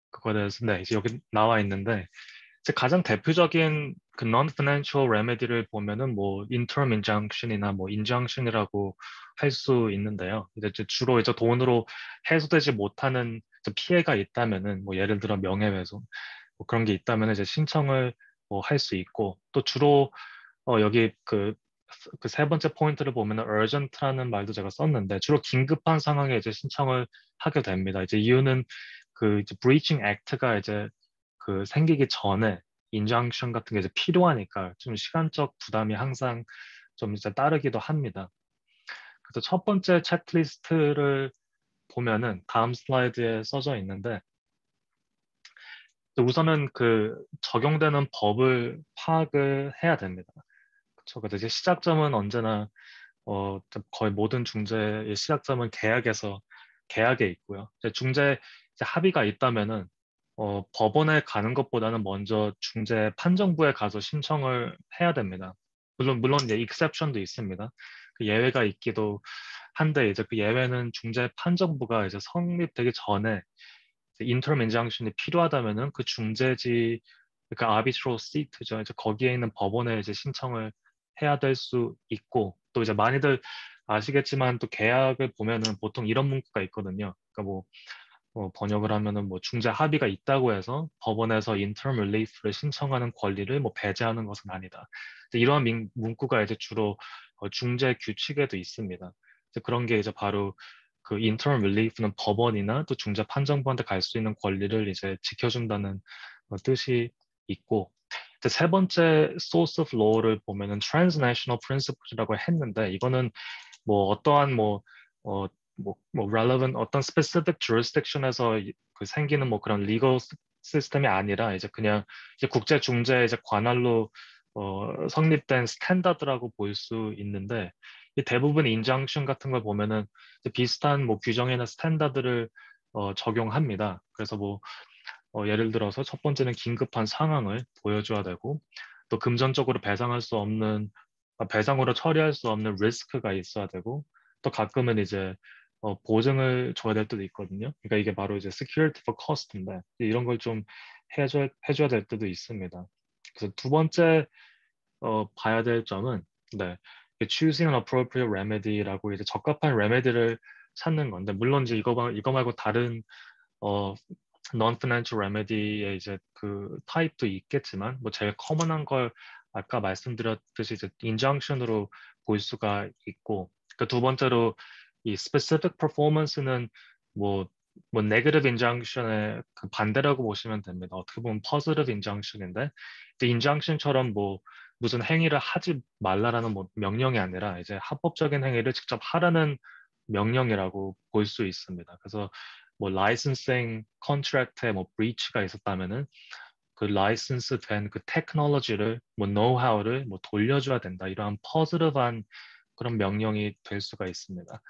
Speaker 4: 그거에 대해서 네, 이제 여기 나와 있는데 이제 가장 대표적인 그 non-financial remedy를 보면은 뭐 interim injunction이나 뭐 injunction이라고 할 수 있는데요. 이제 주로 이제 돈으로 해소되지 못하는 이제 피해가 있다면은 뭐 예를 들어 명예훼손 뭐 그런 게 있다면 이제 신청을 뭐 할 수 있고 또 주로 여기 그 세 번째 포인트를 보면은 urgent라는 말도 제가 썼는데 주로 긴급한 상황에 이제 신청을 하게 됩니다. 이제 이유는 그 이제 breaching act가 이제 그 생기기 전에 인정션 같은 게 이제 필요하니까 좀 시간적 부담이 항상 좀 이제 따르기도 합니다. 그래서 첫 번째 체크리스트를 보면은 다음 슬라이드에 써져 있는데 우선은 그 적용되는 법을 파악을 해야 됩니다. 그렇죠. 그래서 이제 시작점은 언제나 거의 모든 중재의 시작점은 계약에 있고요. 이제 중재 이제 합의가 있다면은 법원에 가는 것보다는 먼저 중재 판정부에 가서 신청을 해야 됩니다. 물론 이제 exception도 있습니다. 그 예외가 있기도 한데 이제 그 예외는 중재 판정부가 이제 성립되기 전에 이제 interim injunction이 필요하다면은 그 중재지 그러니까 arbitral seat죠. 이제 거기에 있는 법원에 이제 신청을 해야 될 수 있고 또 이제 많이들 아시겠지만 또 계약을 보면은 보통 이런 문구가 있거든요. 그러니까 뭐 번역을 하면은 뭐 중재 합의가 있다고 해서 법원에서 interim relief를 신청하는 권리를 뭐 배제하는 것은 아니다. 이러한 문구가 이제 주로 중재 규칙에도 있습니다. 이제 그런 게 이제 바로 그 interim relief는 법원이나 또 중재 판정부한테 갈 수 있는 권리를 이제 지켜준다는 뜻이 있고 이제 세 번째 source of law를 보면은 transnational principles라고 했는데 이거는 뭐 어떠한 뭐 relevant 어떤 specific jurisdiction에서 그 생기는 뭐 그런 legal 시스템이 아니라 이제 그냥 이제 국제 중재 이제 관할로 성립된 스탠다드라고 볼 수 있는데 이 대부분 인정션 같은 걸 보면은 이제 비슷한 뭐 규정이나 스탠다드를 적용합니다. 그래서 뭐 예를 들어서 첫 번째는 긴급한 상황을 보여줘야 되고 또 금전적으로 배상할 수 없는 배상으로 처리할 수 없는 리스크가 있어야 되고 또 가끔은 이제 보증을 줘야 될 때도 있거든요. 그러니까 이게 바로 이제 security for cost인데 이런 걸 좀 해줘야 될 때도 있습니다. 그래서 두 번째 봐야 될 점은 네, choosing an appropriate remedy라고 이제 적합한 레메디를 찾는 건데 물론 이제 이거 말고 다른 non-financial remedy의 이제 그 타입도 있겠지만 뭐 제일 커먼한 걸 아까 말씀드렸듯이 이제 injunction으로 볼 수가 있고 그 두 번째로 이 specific performance는 뭐 negative injunction의 그 반대라고 보시면 됩니다. 어떻게 보면 positive injunction인데 이제 injunction처럼 뭐 무슨 행위를 하지 말라라는 뭐 명령이 아니라 이제 합법적인 행위를 직접 하라는 명령이라고 볼 수 있습니다. 그래서 뭐 라이선싱 컨트랙트에 뭐 브리치가 있었다면은 그 라이선스 된 그 테크놀로지를 뭐 노하우를 뭐 돌려줘야 된다 이러한 퍼즐한 그런 명령이 될 수가 있습니다.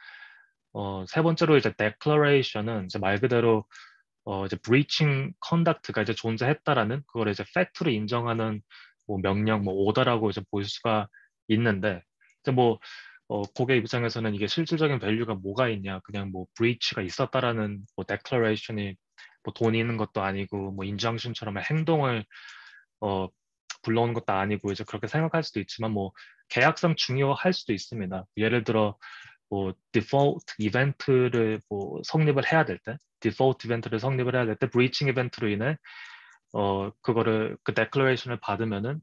Speaker 4: 세 번째로 이제 declaration은 이제 말 그대로 이제 breaching conduct가 이제 존재했다라는 그걸 이제 팩트로 인정하는 뭐 명령, 뭐 오더라고 이제 볼 수가 있는데 이제 뭐 고객 입장에서는 이게 실질적인 밸류가 뭐가 있냐, 그냥 뭐 breach가 있었다라는 뭐 declaration이 뭐 돈이 있는 것도 아니고 뭐 injunction처럼 행동을 불러오는 것도 아니고 이제 그렇게 생각할 수도 있지만 뭐 계약상 중요할 수도 있습니다. 예를 들어 뭐 디폴트 이벤트를 뭐 성립을 해야 될 때, 디폴트 이벤트를 성립을 해야 될 때 브리칭 이벤트로 인해 그거를 그 데클레이션을 받으면은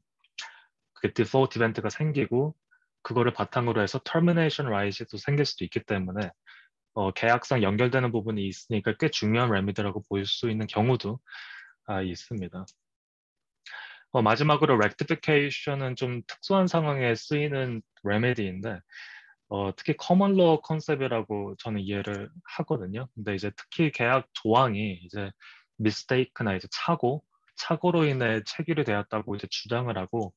Speaker 4: 그게 디폴트 이벤트가 생기고 그거를 바탕으로 해서 터미네이션 라이트도 생길 수도 있기 때문에 계약상 연결되는 부분이 있으니까 꽤 중요한 레미디라고 볼 수 있는 경우도 있습니다. 마지막으로 rectification은 좀 특수한 상황에 쓰이는 레미디인데 특히 커먼 로어 컨셉이라고 저는 이해를 하거든요. 근데 이제 특히 계약 조항이 이제 mistake나 이제 착오로 인해 체결이 되었다고 이제 주장을 하고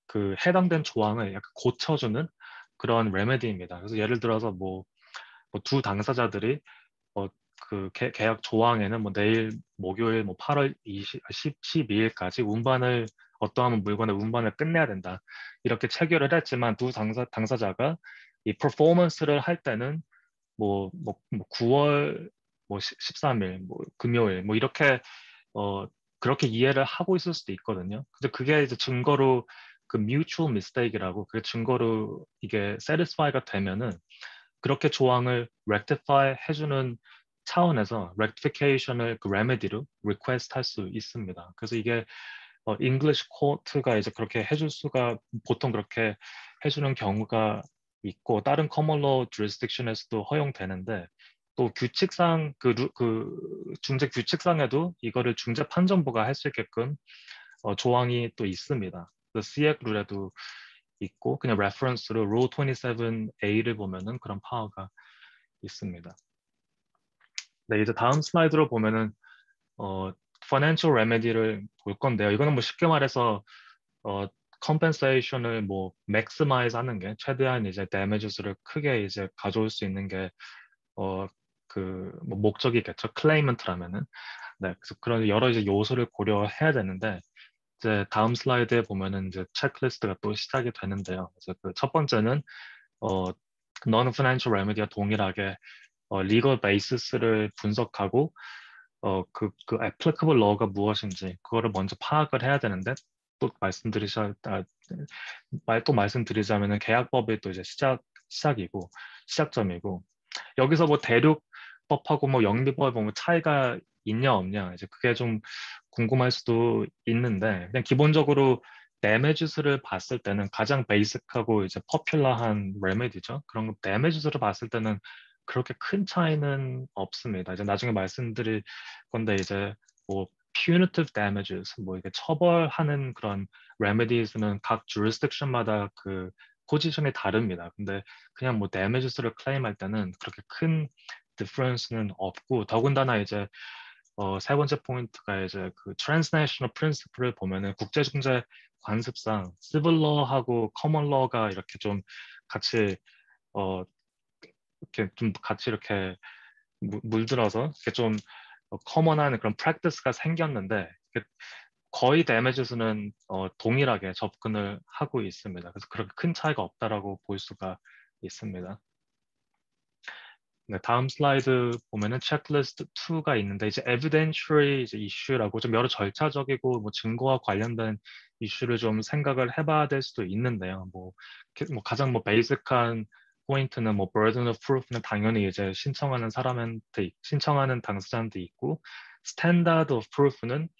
Speaker 4: 그 해당된 조항을 약간 고쳐주는 그런 레메디입니다. 그래서 예를 들어서 뭐 두 당사자들이 그 계약 조항에는 뭐 내일 목요일 뭐 8월 12일까지 운반을 어떠한 물건의 운반을 끝내야 된다. 이렇게 체결을 했지만 두 당사자가 이 퍼포먼스를 할 때는 뭐 9월 뭐 13일 뭐 금요일 뭐 이렇게 그렇게 이해를 하고 있을 수도 있거든요. 근데 그게 이제 증거로 그 mutual mistake이라고 그게 증거로 이게 satisfy가 되면은 그렇게 조항을 rectify 해주는 차원에서 rectification을 그 remedy로 request 할 수 있습니다. 그래서 이게 English court가 이제 그렇게 해줄 수가 보통 그렇게 해주는 경우가 있고 다른 common law jurisdiction에서도 허용되는데 또 규칙상 그 중재 규칙상에도 이거를 중재 판정부가 할 수 있게끔 조항이 또 있습니다. 그 CX 룰에도 있고 그냥 레퍼런스로 Rule 27A를 보면은 그런 파워가 있습니다. 네, 이제 다음 슬라이드로 보면은 financial remedy를 볼 건데요. 이거는 뭐 쉽게 말해서 compensation을 뭐 maximize 하는 게 최대한 이제 damages를 크게 이제 가져올 수 있는 게 뭐 목적이겠죠. claimant라면은. 네, 그래서 그런 여러 이제 요소를 고려해야 되는데 이제 다음 슬라이드에 보면은 이제 체크리스트가 또 시작이 되는데요. 그래서 그 첫 번째는 non-financial remedy와 동일하게 legal basis를 분석하고 그 applicable law가 무엇인지 그거를 먼저 파악을 해야 되는데 또 말씀드리자면은 계약법이 또 이제 시작점이고 여기서 뭐 대륙법하고 뭐 영미법에 보면 차이가 있냐 없냐 이제 그게 좀 궁금할 수도 있는데 그냥 기본적으로 damages를 봤을 때는 가장 베이직하고 이제 퍼퓰러한 레메디죠. 그런 거 damages를 봤을 때는 그렇게 큰 차이는 없습니다. 이제 나중에 말씀드릴 건데 이제 뭐 punitive damages 뭐 이게 처벌하는 그런 remedies는 각 jurisdiction마다 그 포지션이 다릅니다. 근데 그냥 뭐 damages를 클레임할 때는 그렇게 큰 difference는 없고 더군다나 이제 세 번째 포인트가 이제 그 transnational principle을 보면은 국제중재 관습상 civil law하고 common law가 이렇게 좀 같이 이렇게 좀 같이 이렇게 물들어서 이렇게 좀 커먼한 그런 practice가 생겼는데 거의 damages는 동일하게 접근을 하고 있습니다. 그래서 그렇게 큰 차이가 없다라고 볼 수가 있습니다. 네, 다음 슬라이드 보면은 체크리스트 2가 있는데 이제 evidentiary 이제 이슈라고 좀 여러 절차적이고 뭐 증거와 관련된 이슈를 좀 생각을 해봐야 될 수도 있는데요. 뭐 가장 뭐 베이직한 포인트는 뭐 burden of proof는 당연히 이제 신청하는 당사자한테 있고 standard of proof는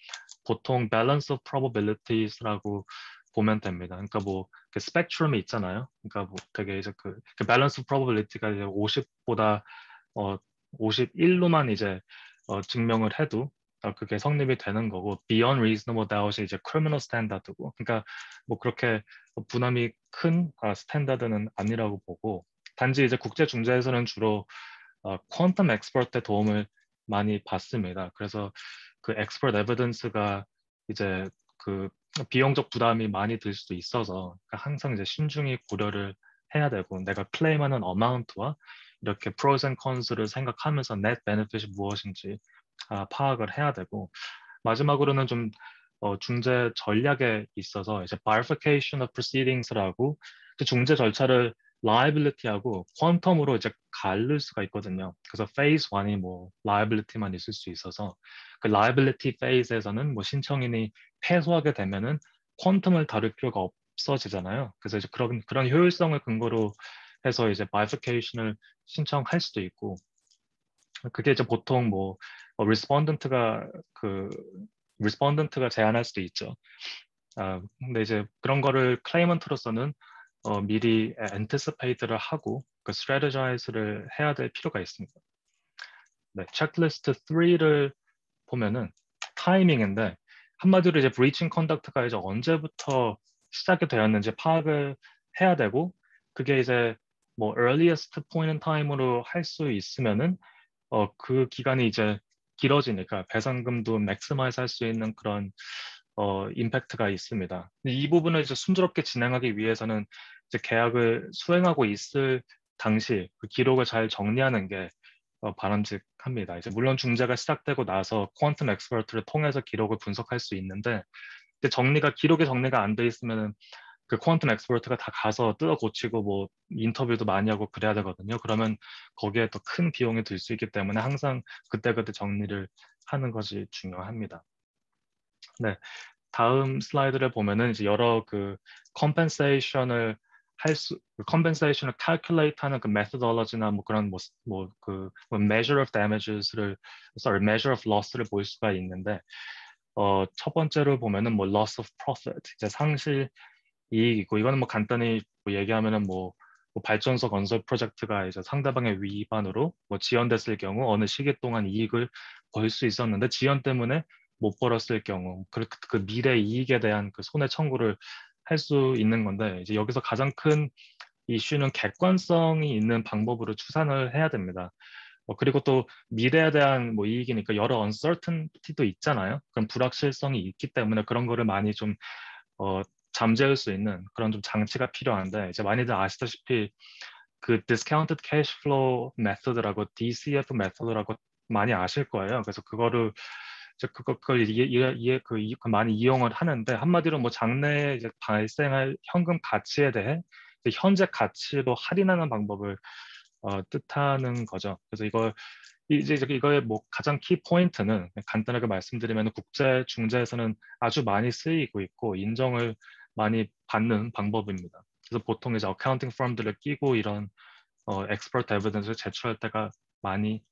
Speaker 4: 보통 balance of probabilities라고 보면 됩니다. 그러니까 뭐 스펙트럼이 있잖아요. 그러니까 뭐 되게 이제 그 balance of probability가 이제 50보다 51로만 이제 증명을 해도 그게 성립이 되는 거고 beyond reasonable doubt이 이제 criminal standard고 그러니까 뭐 그렇게 부담이 큰 스탠다드는 아니라고 보고 단지 이제 국제 중재에서는 주로 퀀텀 엑스퍼트의 도움을 많이 받습니다. 그래서 그 엑스퍼트 에비던스가 이제 그 비용적 부담이 많이 들 수도 있어서 항상 이제 신중히 고려를 해야 되고 내가 클레임하는 어마운트와 이렇게 pros and cons를 생각하면서 net benefit이 무엇인지 파악을 해야 되고 마지막으로는 좀 중재 전략에 있어서 이제 bifurcation of procedings라고 중재 절차를 liability하고 퀀텀으로 이제 갈릴 수가 있거든요. 그래서 phase 1이 뭐 liability만 있을 수 있어서 그 liability phase에서는 뭐 신청인이 패소하게 되면은 퀀텀을 다룰 필요가 없어지잖아요. 그래서 이제 그런 효율성을 근거로 해서 이제 bifurcation을 신청할 수도 있고 그게 이제 보통 뭐 respondent가 제안할 수도 있죠. 근데 이제 그런 거를 클레이먼트로서는 미리 anticipate를 하고 그 strategize를 해야 될 필요가 있습니다. 네, 체크리스트 3를 보면은 타이밍인데 한마디로 이제 breaching conduct가 이제 언제부터 시작이 되었는지 파악을 해야 되고 그게 이제 뭐 earliest point in time으로 할 수 있으면은 그 기간이 이제 길어지니까 배상금도 maximize 할 수 있는 그런 임팩트가 있습니다. 이 부분을 이제 순조롭게 진행하기 위해서는 이제 계약을 수행하고 있을 당시 그 기록을 잘 정리하는 게 바람직합니다. 이제 물론 중재가 시작되고 나서 퀀텀 엑스퍼트를 통해서 기록을 분석할 수 있는데 기록이 정리가 안 돼 있으면은 그 퀀텀 엑스퍼트가 다 가서 뜯어 고치고 뭐 인터뷰도 많이 하고 그래야 되거든요. 그러면 거기에 더 큰 비용이 들 수 있기 때문에 항상 그때그때 정리를 하는 것이 중요합니다. 네, 다음 슬라이드를 보면은 이제 여러 그 compensation을 compensation을 calculate 하는 그 methodology나 뭐 그런 measure of measure of loss를 볼 수가 있는데 첫 번째로 보면은 뭐 loss of profit 이제 상실 이익이고 이거는 뭐 간단히 뭐 얘기하면은 뭐 발전소 건설 프로젝트가 이제 상대방의 위반으로 뭐 지연됐을 경우 어느 시기 동안 이익을 벌 수 있었는데 지연 때문에 못 벌었을 경우 그 미래 이익에 대한 그 손해 청구를 할 수 있는 건데 이제 여기서 가장 큰 이슈는 객관성이 있는 방법으로 추산을 해야 됩니다. 그리고 또 미래에 대한 뭐 이익이니까 여러 uncertainty도 있잖아요. 그런 불확실성이 있기 때문에 그런 거를 많이 좀 잠재울 수 있는 그런 좀 장치가 필요한데 이제 많이들 아시다시피 그 discounted cash flow method라고 DCF method라고 많이 아실 거예요. 그래서 그걸 많이 이용을 하는데 한마디로 뭐 장래에 이제 발생할 현금 가치에 대해 이제 현재 가치로 할인하는 방법을 뜻하는 거죠. 그래서 이거의 뭐 가장 키 포인트는 간단하게 말씀드리면 국제 중재에서는 아주 많이 쓰이고 있고 인정을 많이 받는 방법입니다. 그래서 보통 이제 어카운팅 펌들을 끼고 이런 expert evidence를 제출할 때가 많이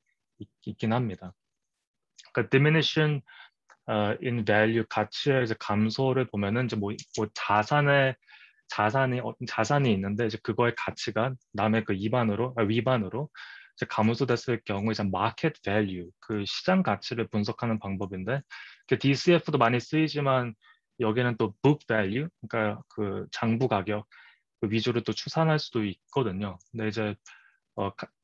Speaker 4: 있긴 합니다. 그러니까 diminishing in value 가치의 이제 감소를 보면은 이제 뭐 자산이 있는데 이제 그거의 가치가 남의 그 위반으로 이제 감소됐을 경우 이제 market value 그 시장 가치를 분석하는 방법인데 그 DCF도 많이 쓰이지만 여기는 또 book value 그러니까 그 장부 가격 그 위주로 또 추산할 수도 있거든요. 근데 이제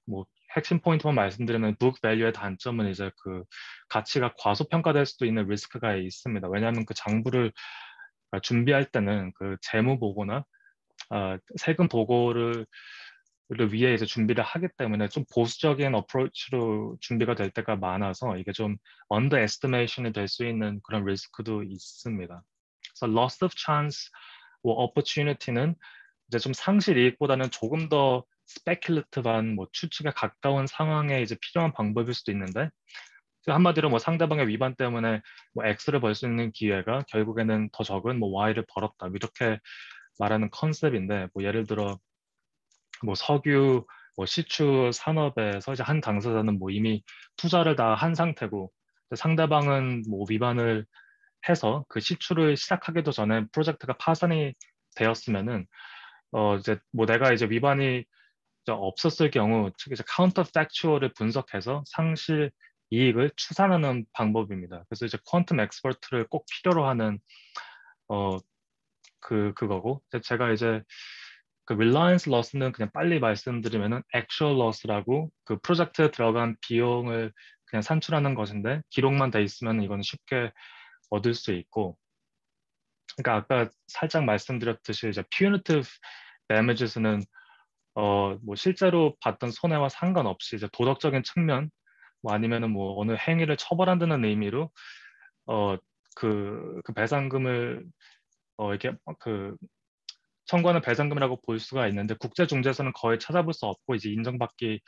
Speaker 4: 뭐 핵심 포인트만 말씀드리면 book value의 단점은 이제 그 가치가 과소평가될 수도 있는 리스크가 있습니다. 왜냐하면 그 장부를 준비할 때는 그 재무 보고나 세금 보고를 위해 이제 준비를 하기 때문에 좀 보수적인 어프로치로 준비가 될 때가 많아서 이게 좀 underestimation이 될 수 있는 그런 리스크도 있습니다. 그래서 loss of chance, opportunity는 이제 좀 상실 이익보다는 조금 더 스페큘레이티브한 뭐 추측에 가까운 상황에 이제 필요한 방법일 수도 있는데 한마디로 뭐 상대방의 위반 때문에 뭐 X를 벌 수 있는 기회가 결국에는 더 적은 뭐 Y를 벌었다 이렇게 말하는 컨셉인데 뭐 예를 들어 뭐 석유 뭐 시추 산업에서 이제 한 당사자는 뭐 이미 투자를 다 한 상태고 상대방은 뭐 위반을 해서 그 시추를 시작하기도 전에 프로젝트가 파산이 되었으면은 이제 뭐 내가 이제 위반이 없었을 경우 즉 이제 카운터 팩추얼을 분석해서 상실 이익을 추산하는 방법입니다. 그래서 이제 퀀텀 엑스퍼트를 꼭 필요로 하는 그거고 제가 이제 그 reliance loss는 그냥 빨리 말씀드리면은 actual loss라고 그 프로젝트에 들어간 비용을 그냥 산출하는 것인데 기록만 돼 있으면 이건 쉽게 얻을 수 있고 그러니까 아까 살짝 말씀드렸듯이 이제 punitive damages는 뭐 실제로 봤던 손해와 상관없이 이제 도덕적인 측면 뭐 아니면은 뭐 어느 행위를 처벌한다는 의미로 그 배상금을 이렇게 그 청구하는 배상금이라고 볼 수가 있는데 국제중재에서는 거의 찾아볼 수 없고 이제 인정받기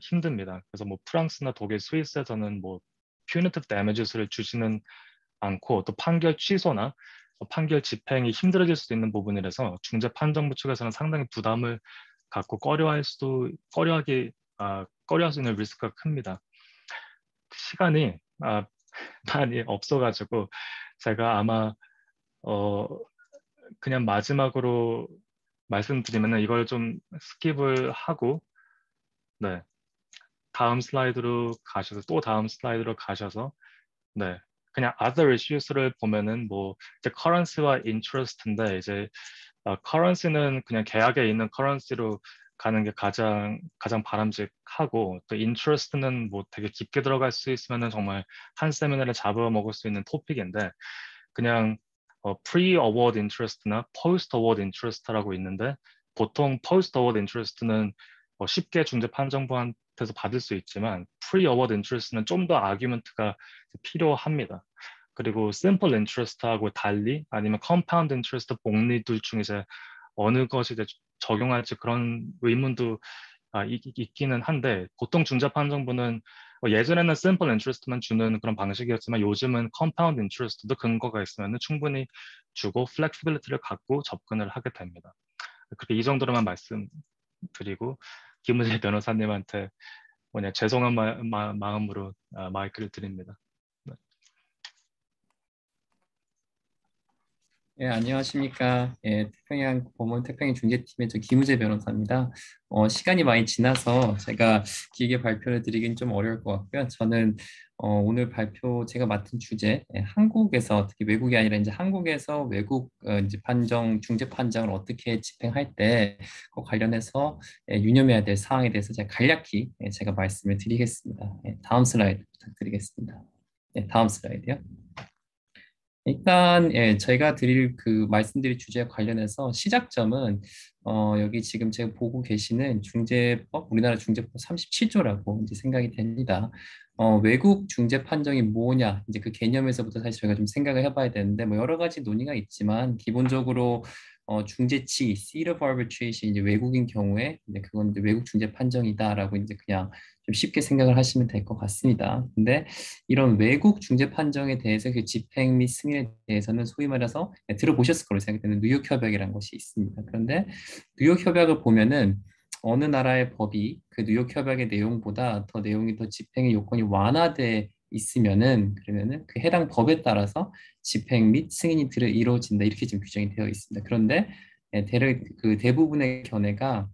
Speaker 4: 힘듭니다. 그래서 뭐 프랑스나 독일, 스위스에서는 뭐 punitive damages를 주지는 않고 또 판결 취소나 판결 집행이 힘들어질 수도 있는 부분이라서 중재판정부 측에서는 상당히 부담을 갖고 꺼려할 수 있는 리스크가 큽니다. 시간이 많이 없어가지고 제가 아마 그냥 마지막으로 말씀드리면은 이걸 좀 스킵을 하고 네. 다음 슬라이드로 가셔서 또 다음 슬라이드로 가셔서 네. 그냥 other issues를 보면은 뭐 이제 currency와 interest인데 이제 currency는 그냥 계약에 있는 currency로 가는 게 가장 바람직하고 또 interest는 뭐 되게 깊게 들어갈 수 있으면은 정말 한 세미나를 잡아먹을 수 있는 토픽인데 그냥 pre-award interest나 post-award interest라고 있는데 보통 post-award interest는 쉽게 중재 판정부한테서 받을 수 있지만 pre-award interest는 좀 더 아규먼트가 필요합니다. 그리고 simple interest하고 달리 아니면 compound interest 복리 둘 중에 이제 어느 것이 이제 적용할지 그런 의문도 있기는 한데 보통 중재 판정부는 예전에는 simple interest만 주는 그런 방식이었지만 요즘은 compound interest도 근거가 있으면 충분히 주고 flexibility를 갖고 접근을 하게 됩니다. 그렇게 이 정도로만 말씀드리고 김은혜 변호사님한테 죄송한 마음으로 마이크를 드립니다. 네.
Speaker 5: 예, 안녕하십니까. 예, 태평양 법원 태평양 중재팀의 저 김우재 변호사입니다. 시간이 많이 지나서 제가 길게 발표를 드리긴 좀 어려울 것 같고요. 저는 오늘 발표 제가 맡은 주제, 한국에서 특히 외국이 아니라 이제 한국에서 외국 이제 중재 판정을 어떻게 집행할 때 그 관련해서 유념해야 될 사항에 대해서 제가 간략히 제가 말씀을 드리겠습니다. 다음 슬라이드 부탁드리겠습니다. 다음 슬라이드요. 일단 저희가 말씀드릴 주제와 관련해서 시작점은 여기 지금 제가 보고 계시는 중재법, 우리나라 중재법 37조라고 이제 생각이 됩니다. 외국 중재 판정이 뭐냐, 이제 그 개념에서부터 사실 저희가 좀 생각을 해봐야 되는데, 뭐 여러 가지 논의가 있지만 기본적으로 중재치, seat of arbitration, 이제 외국인 경우에 이제 그건 이제 외국 중재 판정이다라고 이제 그냥 좀 쉽게 생각을 하시면 될 것 같습니다. 근데 이런 외국 중재 판정에 대해서 그 집행 및 승인에 대해서는 소위 말해서 들어보셨을 거로 생각되는 뉴욕 협약이라는 것이 있습니다. 그런데 뉴욕 협약을 보면은 어느 나라의 법이 그 뉴욕 협약의 내용보다 더 내용이 더 집행의 요건이 완화돼 있으면은 그러면은 그 해당 법에 따라서 집행 및 승인이 이루어진다 이렇게 지금 규정이 되어 있습니다. 그런데 그 대부분의 견해가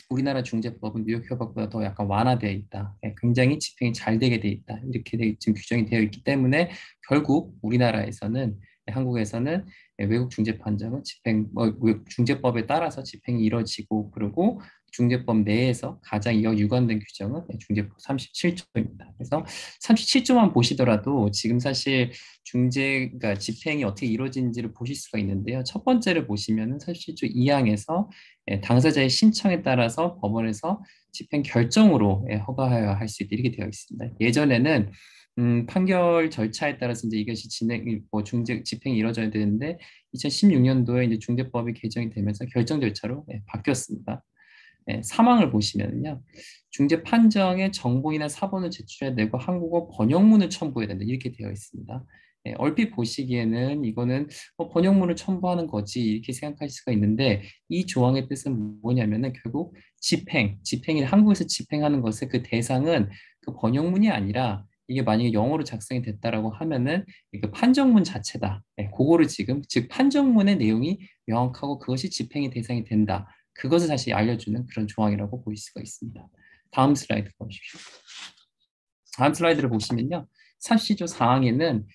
Speaker 5: 우리나라 중재법은 뉴욕 협약보다 더 약간 완화되어 있다. 굉장히 집행이 잘 되게 되어 있다. 이렇게 지금 규정이 되어 있기 때문에 결국 우리나라에서는 한국에서는 외국 중재 판정은 중재법에 따라서 집행이 이루어지고 그리고 중재법 내에서 가장 유관된 규정은 중재법 37조입니다. 그래서 37조만 보시더라도 지금 사실 그러니까 집행이 어떻게 이루어지는지를 보실 수가 있는데요. 첫 번째를 보시면은 37조 2항에서 당사자의 신청에 따라서 법원에서 집행 결정으로 허가하여야 할 수 있다 이렇게 되어 있습니다. 예전에는 판결 절차에 따라서 이제 이것이 집행이 이루어져야 되는데 2016년도에 이제 중재법이 개정이 되면서 결정 절차로 바뀌었습니다. 사망을 보시면요. 중재 판정의 정보이나 사본을 제출해야 되고 한국어 번역문을 첨부해야 된다. 이렇게 되어 있습니다. 얼핏 보시기에는 이거는 번역문을 첨부하는 거지 이렇게 생각할 수가 있는데 이 조항의 뜻은 뭐냐면은 결국 집행이 한국에서 집행하는 것의 그 대상은 그 번역문이 아니라 이게 만약에 영어로 작성이 됐다라고 하면은 그 판정문 자체다. 그거를 즉 판정문의 내용이 명확하고 그것이 집행의 대상이 된다. 그것을 사실 알려주는 그런 조항이라고 볼 수가 있습니다. 다음 슬라이드 보십시오. 다음 슬라이드를 보시면요. 37조 4항에는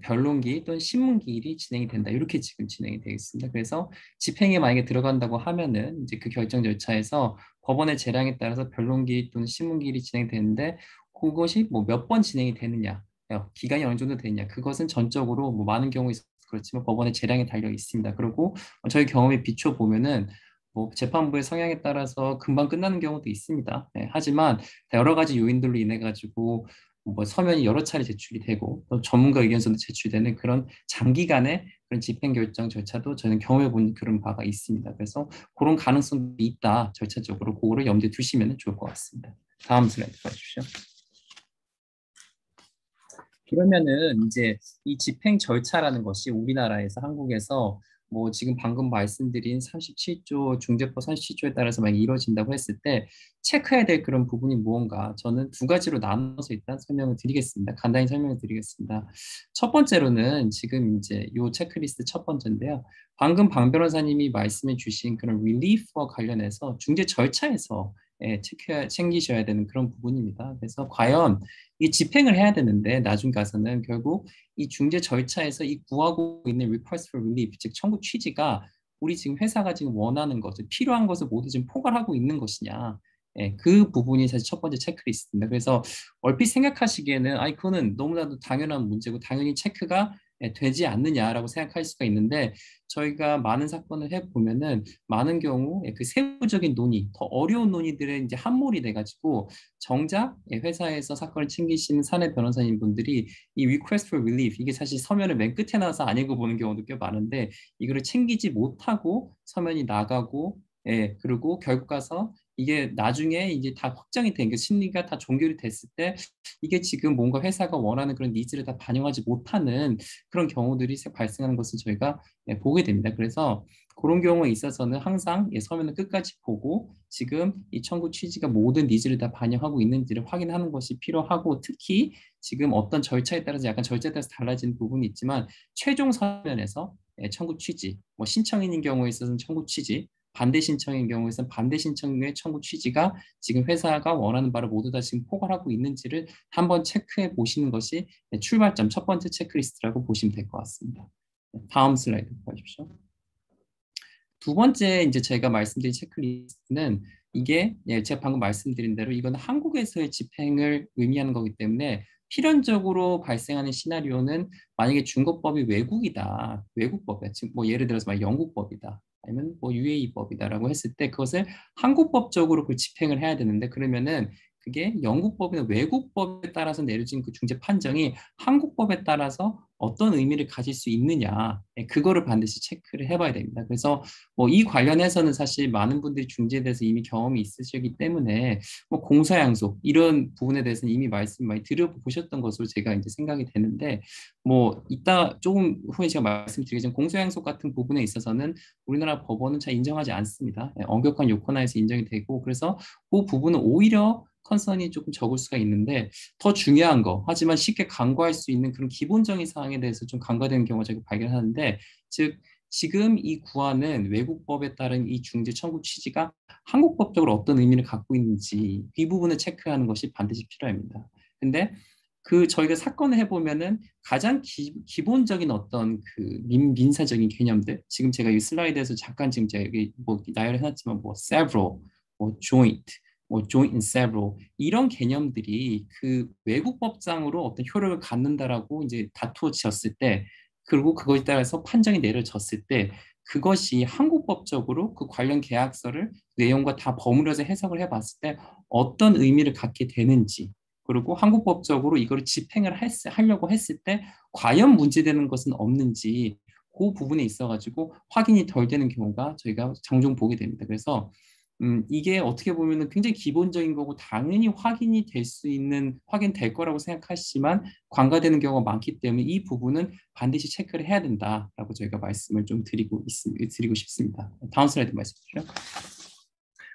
Speaker 5: 변론기 또는 신문기일이 진행이 된다. 이렇게 지금 진행이 되어 있습니다. 그래서 집행에 만약에 들어간다고 하면은 이제 그 결정 절차에서 법원의 재량에 따라서 변론기 또는 신문기일이 진행되는데 그것이 뭐 몇 번 진행이 되느냐, 기간이 어느 정도 되느냐, 그것은 전적으로 뭐 많은 경우에 그렇지만 법원의 재량에 달려 있습니다. 그리고 저희 경험에 비춰 보면은 뭐 재판부의 성향에 따라서 금방 끝나는 경우도 있습니다. 하지만 여러 가지 요인들로 인해 가지고 뭐 서면이 여러 차례 제출이 되고 또 전문가 의견서도 제출되는 그런 장기간의 그런 집행 결정 절차도 저는 경험해 본 그런 바가 있습니다. 그래서 그런 가능성이 있다. 절차적으로 그거를 염두에 두시면 좋을 것 같습니다. 다음 슬라이드 봐주십시오. 그러면은 이제 이 집행 절차라는 것이 우리나라에서 한국에서 뭐 지금 방금 말씀드린 37조 중재법 37조에 따라서 만약 이루어진다고 했을 때 체크해야 될 그런 부분이 무언가 저는 두 가지로 나눠서 일단 설명을 드리겠습니다. 간단히 설명을 드리겠습니다. 첫 번째로는 지금 이제 요 체크리스트 첫 번째인데요. 방금 방 변호사님이 말씀해 주신 그런 릴리프와 관련해서 중재 절차에서 챙기셔야 되는 그런 부분입니다. 그래서 과연 이 집행을 해야 되는데 나중 가서는 결국 이 중재 절차에서 이 구하고 있는 request for relief, 즉 청구 취지가 우리 지금 회사가 지금 원하는 것, 필요한 것을 모두 지금 포괄하고 있는 것이냐. 그 부분이 사실 첫 번째 체크리스트입니다. 그래서 얼핏 생각하시기에는 그거는 너무나도 당연한 문제고 당연히 체크가 되지 않느냐라고 생각할 수가 있는데 저희가 많은 사건을 해보면은 많은 경우 그 세부적인 논의, 더 어려운 논의들에 이제 함몰이 돼가지고 정작 회사에서 사건을 챙기시는 사내 변호사님 분들이 이 request for relief 이게 사실 서면을 맨 끝에 나와서 안 읽어보는 경우도 꽤 많은데 이거를 챙기지 못하고 서면이 나가고 그리고 결국 가서 이게 나중에 이제 다 확정이 된 게 심리가 다 종결이 됐을 때 이게 지금 뭔가 회사가 원하는 그런 니즈를 다 반영하지 못하는 그런 경우들이 발생하는 것을 저희가 보게 됩니다. 그래서 그런 경우에 있어서는 항상 서면을 끝까지 보고 지금 이 청구 취지가 모든 니즈를 다 반영하고 있는지를 확인하는 것이 필요하고 특히 지금 어떤 절차에 따라서 약간 절차에 따라서 달라지는 부분이 있지만 최종 서면에서 청구 취지, 뭐 신청인인 경우에 있어서는 청구 취지, 반대 신청인 경우에서는 반대 신청의 청구 취지가 지금 회사가 원하는 바를 모두 다 지금 포괄하고 있는지를 한번 체크해 보시는 것이 출발점 첫 번째 체크리스트라고 보시면 될 것 같습니다. 다음 슬라이드 보십시오. 두 번째 이제 제가 말씀드린 체크리스트는 이게 제가 방금 말씀드린 대로 이건 한국에서의 집행을 의미하는 거기 때문에 필연적으로 발생하는 시나리오는 만약에 중거법이 외국이다, 외국법이야. 지금 뭐 예를 들어서 막 영국법이다. 아니면 뭐 UAE법이다라고 했을 때 그것을 한국법적으로 그 집행을 해야 되는데 그러면은 그게 영국법이나 외국법에 따라서 내려진 그 중재 판정이 한국법에 따라서 어떤 의미를 가질 수 있느냐 그거를 반드시 체크를 해봐야 됩니다. 그래서 뭐 이 관련해서는 사실 많은 분들이 중재에 대해서 이미 경험이 있으시기 때문에 뭐 공사양속 이런 부분에 대해서는 이미 말씀 많이 들어보셨던 것으로 제가 이제 생각이 되는데 뭐 이따 조금 후에 제가 말씀드리겠지만 공사양속 같은 부분에 있어서는 우리나라 법원은 잘 인정하지 않습니다. 엄격한 요건하에서 인정이 되고 그래서 그 부분은 오히려 컨선이 조금 적을 수가 있는데 더 중요한 거 하지만 쉽게 간과할 수 있는 그런 기본적인 사항에 대해서 좀 간과되는 경우가 제가 발견하는데 즉 지금 이 구안은 외국법에 따른 이 중재 청구 취지가 한국법적으로 어떤 의미를 갖고 있는지 이 부분을 체크하는 것이 반드시 필요합니다. 근데 그 저희가 사건을 해보면은 가장 기본적인 어떤 그 민사적인 개념들 지금 제가 이 슬라이드에서 잠깐 지금 제가 여기 뭐 나열을 해놨지만 뭐 several, 뭐 joint, 뭐 joint and several 이런 개념들이 그 외국 법상으로 어떤 효력을 갖는다라고 이제 다투어졌을 때 그리고 그것에 따라서 판정이 내려졌을 때 그것이 한국법적으로 그 관련 계약서를 내용과 다 버무려서 해석을 해봤을 때 어떤 의미를 갖게 되는지 그리고 한국법적으로 이걸 집행을 하려고 했을 때 과연 문제되는 것은 없는지 그 부분에 있어가지고 확인이 덜 되는 경우가 저희가 종종 보게 됩니다. 그래서 이게 어떻게 보면 굉장히 기본적인 거고 당연히 확인이 될 수 있는 확인될 거라고 생각하시지만 관과되는 경우가 많기 때문에 이 부분은 반드시 체크를 해야 된다라고 저희가 말씀을 좀 드리고 싶습니다. 다음 슬라이드 말씀 주시죠.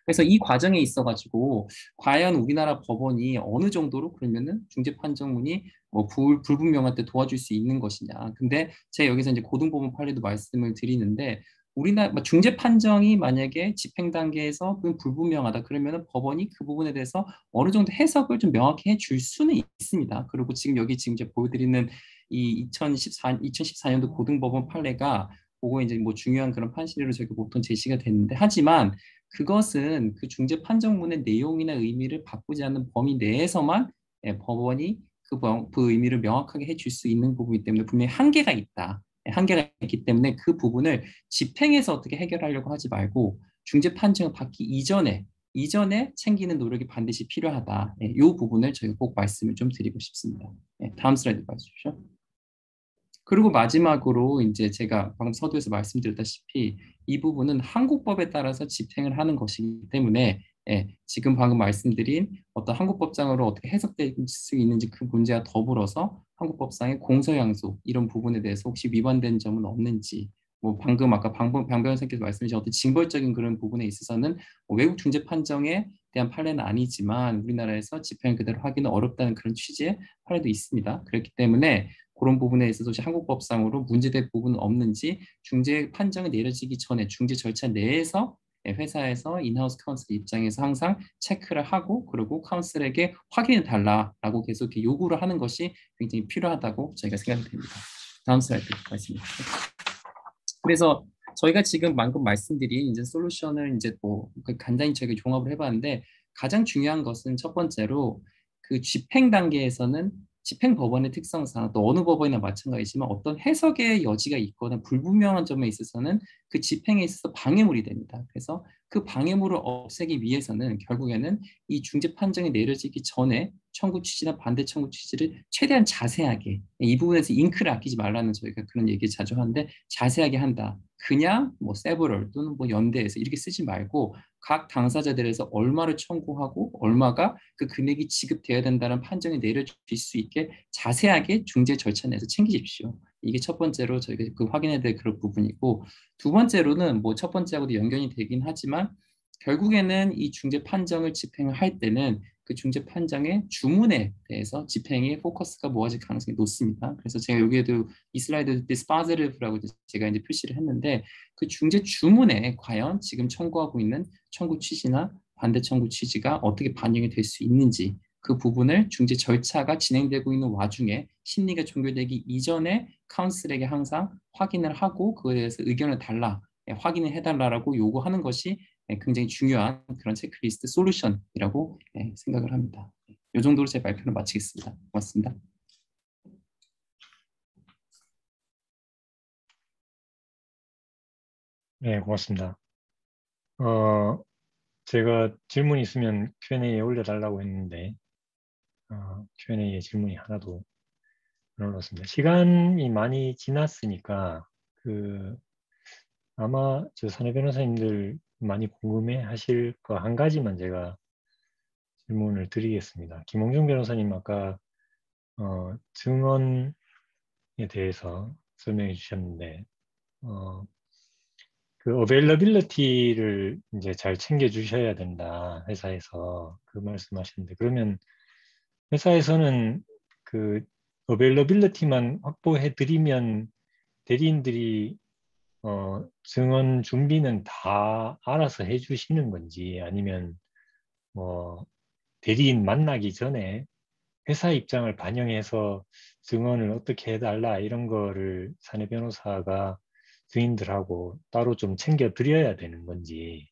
Speaker 5: 그래서 이 과정에 있어가지고 과연 우리나라 법원이 어느 정도로 그러면은 중재 판정문이 뭐 불분명할 때 도와줄 수 있는 것이냐. 근데 제가 여기서 이제 고등법원 판례도 말씀을 드리는데 우리나라 중재 판정이 만약에 집행 단계에서 불분명하다 그러면은 법원이 그 부분에 대해서 어느 정도 해석을 좀 명확히 해줄 수는 있습니다. 그리고 지금 여기 지금 이제 보여드리는 이 2014년도 고등법원 판례가 그거 이제 뭐 중요한 그런 판시리로 저희가 보통 제시가 됐는데 하지만 그것은 그 중재 판정문의 내용이나 의미를 바꾸지 않는 범위 내에서만 법원이 그 의미를 명확하게 해줄 수 있는 부분이기 때문에 분명히 한계가 있다. 한계가 있기 때문에 그 부분을 집행해서 어떻게 해결하려고 하지 말고 중재 판정을 받기 이전에 챙기는 노력이 반드시 필요하다. 이 부분을 저희가 꼭 말씀을 좀 드리고 싶습니다. 다음 슬라이드 봐주십시오. 그리고 마지막으로 이제 제가 방금 서두에서 말씀드렸다시피 이 부분은 한국법에 따라서 집행을 하는 것이기 때문에 지금 방금 말씀드린 어떤 한국법상으로 어떻게 해석될 수 있는지 그 문제와 더불어서 한국법상의 공소양수 이런 부분에 대해서 혹시 위반된 점은 없는지 뭐 방금 아까 방 변호사께서 말씀하신 어떤 징벌적인 그런 부분에 있어서는 뭐 외국 중재 판정에 대한 판례는 아니지만 우리나라에서 집행 그대로 하기는 어렵다는 그런 취지의 판례도 있습니다. 그렇기 때문에 그런 부분에 있어서 혹시 한국 법상으로 문제될 부분은 없는지 중재 판정이 내려지기 전에 중재 절차 내에서 회사에서 인하우스 카운슬 입장에서 항상 체크를 하고 그리고 카운슬에게 확인해 달라라고 계속 이렇게 요구를 하는 것이 굉장히 필요하다고 저희가 생각이 됩니다. 다음 슬라이드 말씀입니다. 그래서 저희가 지금 방금 말씀드린 이제 솔루션을 이제 뭐 간단히 저희가 종합을 해봤는데 가장 중요한 것은 첫 번째로 그 집행 단계에서는 집행 법원의 특성상 또 어느 법원이나 마찬가지지만 어떤 해석의 여지가 있거나 불분명한 점에 있어서는 그 집행에 있어서 방해물이 됩니다. 그래서 그 방해물을 없애기 위해서는 결국에는 이 중재 판정이 내려지기 전에 청구 취지나 반대 청구 취지를 최대한 자세하게 이 부분에서 잉크를 아끼지 말라는 저희가 그런 얘기 자주 하는데 자세하게 한다. 그냥 뭐 세버럴 또는 뭐 연대에서 이렇게 쓰지 말고 각 당사자들에서 얼마를 청구하고 얼마가 그 금액이 지급돼야 된다는 판정이 내려질 수 있게 자세하게 중재 절차 내에서 챙기십시오. 이게 첫 번째로 저희가 그 확인해야 될 그런 부분이고 두 번째로는 뭐 첫 번째하고도 연결이 되긴 하지만 결국에는 이 중재 판정을 집행을 할 때는 그 중재 판정의 주문에 대해서 집행의 포커스가 모아질 가능성이 높습니다. 그래서 제가 여기에도 이 슬라이드 dispositive라고 제가 이제 표시를 했는데 그 중재 주문에 과연 지금 청구하고 있는 청구 취지나 반대 청구 취지가 어떻게 반영이 될 수 있는지 그 부분을 중재 절차가 진행되고 있는 와중에 심리가 종결되기 이전에 카운슬에게 항상 확인을 하고 그거에 대해서 의견을 달라 확인을 해달라고 요구하는 것이 굉장히 중요한 그런 체크리스트 솔루션이라고 생각을 합니다. 이 정도로 제 발표를 마치겠습니다. 고맙습니다.
Speaker 2: 네, 고맙습니다. 제가 질문 있으면 Q&A에 올려달라고 했는데 Q&A에 질문이 하나도 안 올랐습니다. 시간이 많이 지났으니까 아마 저 사내 변호사님들 많이 궁금해하실 거 한 가지만 제가 질문을 드리겠습니다. 김홍중 변호사님 아까 증언에 대해서 설명해 주셨는데 그 어베일러빌리티를 이제 잘 챙겨 주셔야 된다 회사에서 그 말씀하셨는데 그러면 회사에서는 그 어베일러빌리티만 확보해 드리면 대리인들이 증언 준비는 다 알아서 해주시는 건지 아니면 뭐 대리인 만나기 전에 회사 입장을 반영해서 증언을 어떻게 해달라 이런 거를 사내 변호사가 증인들하고 따로 좀 챙겨 드려야 되는 건지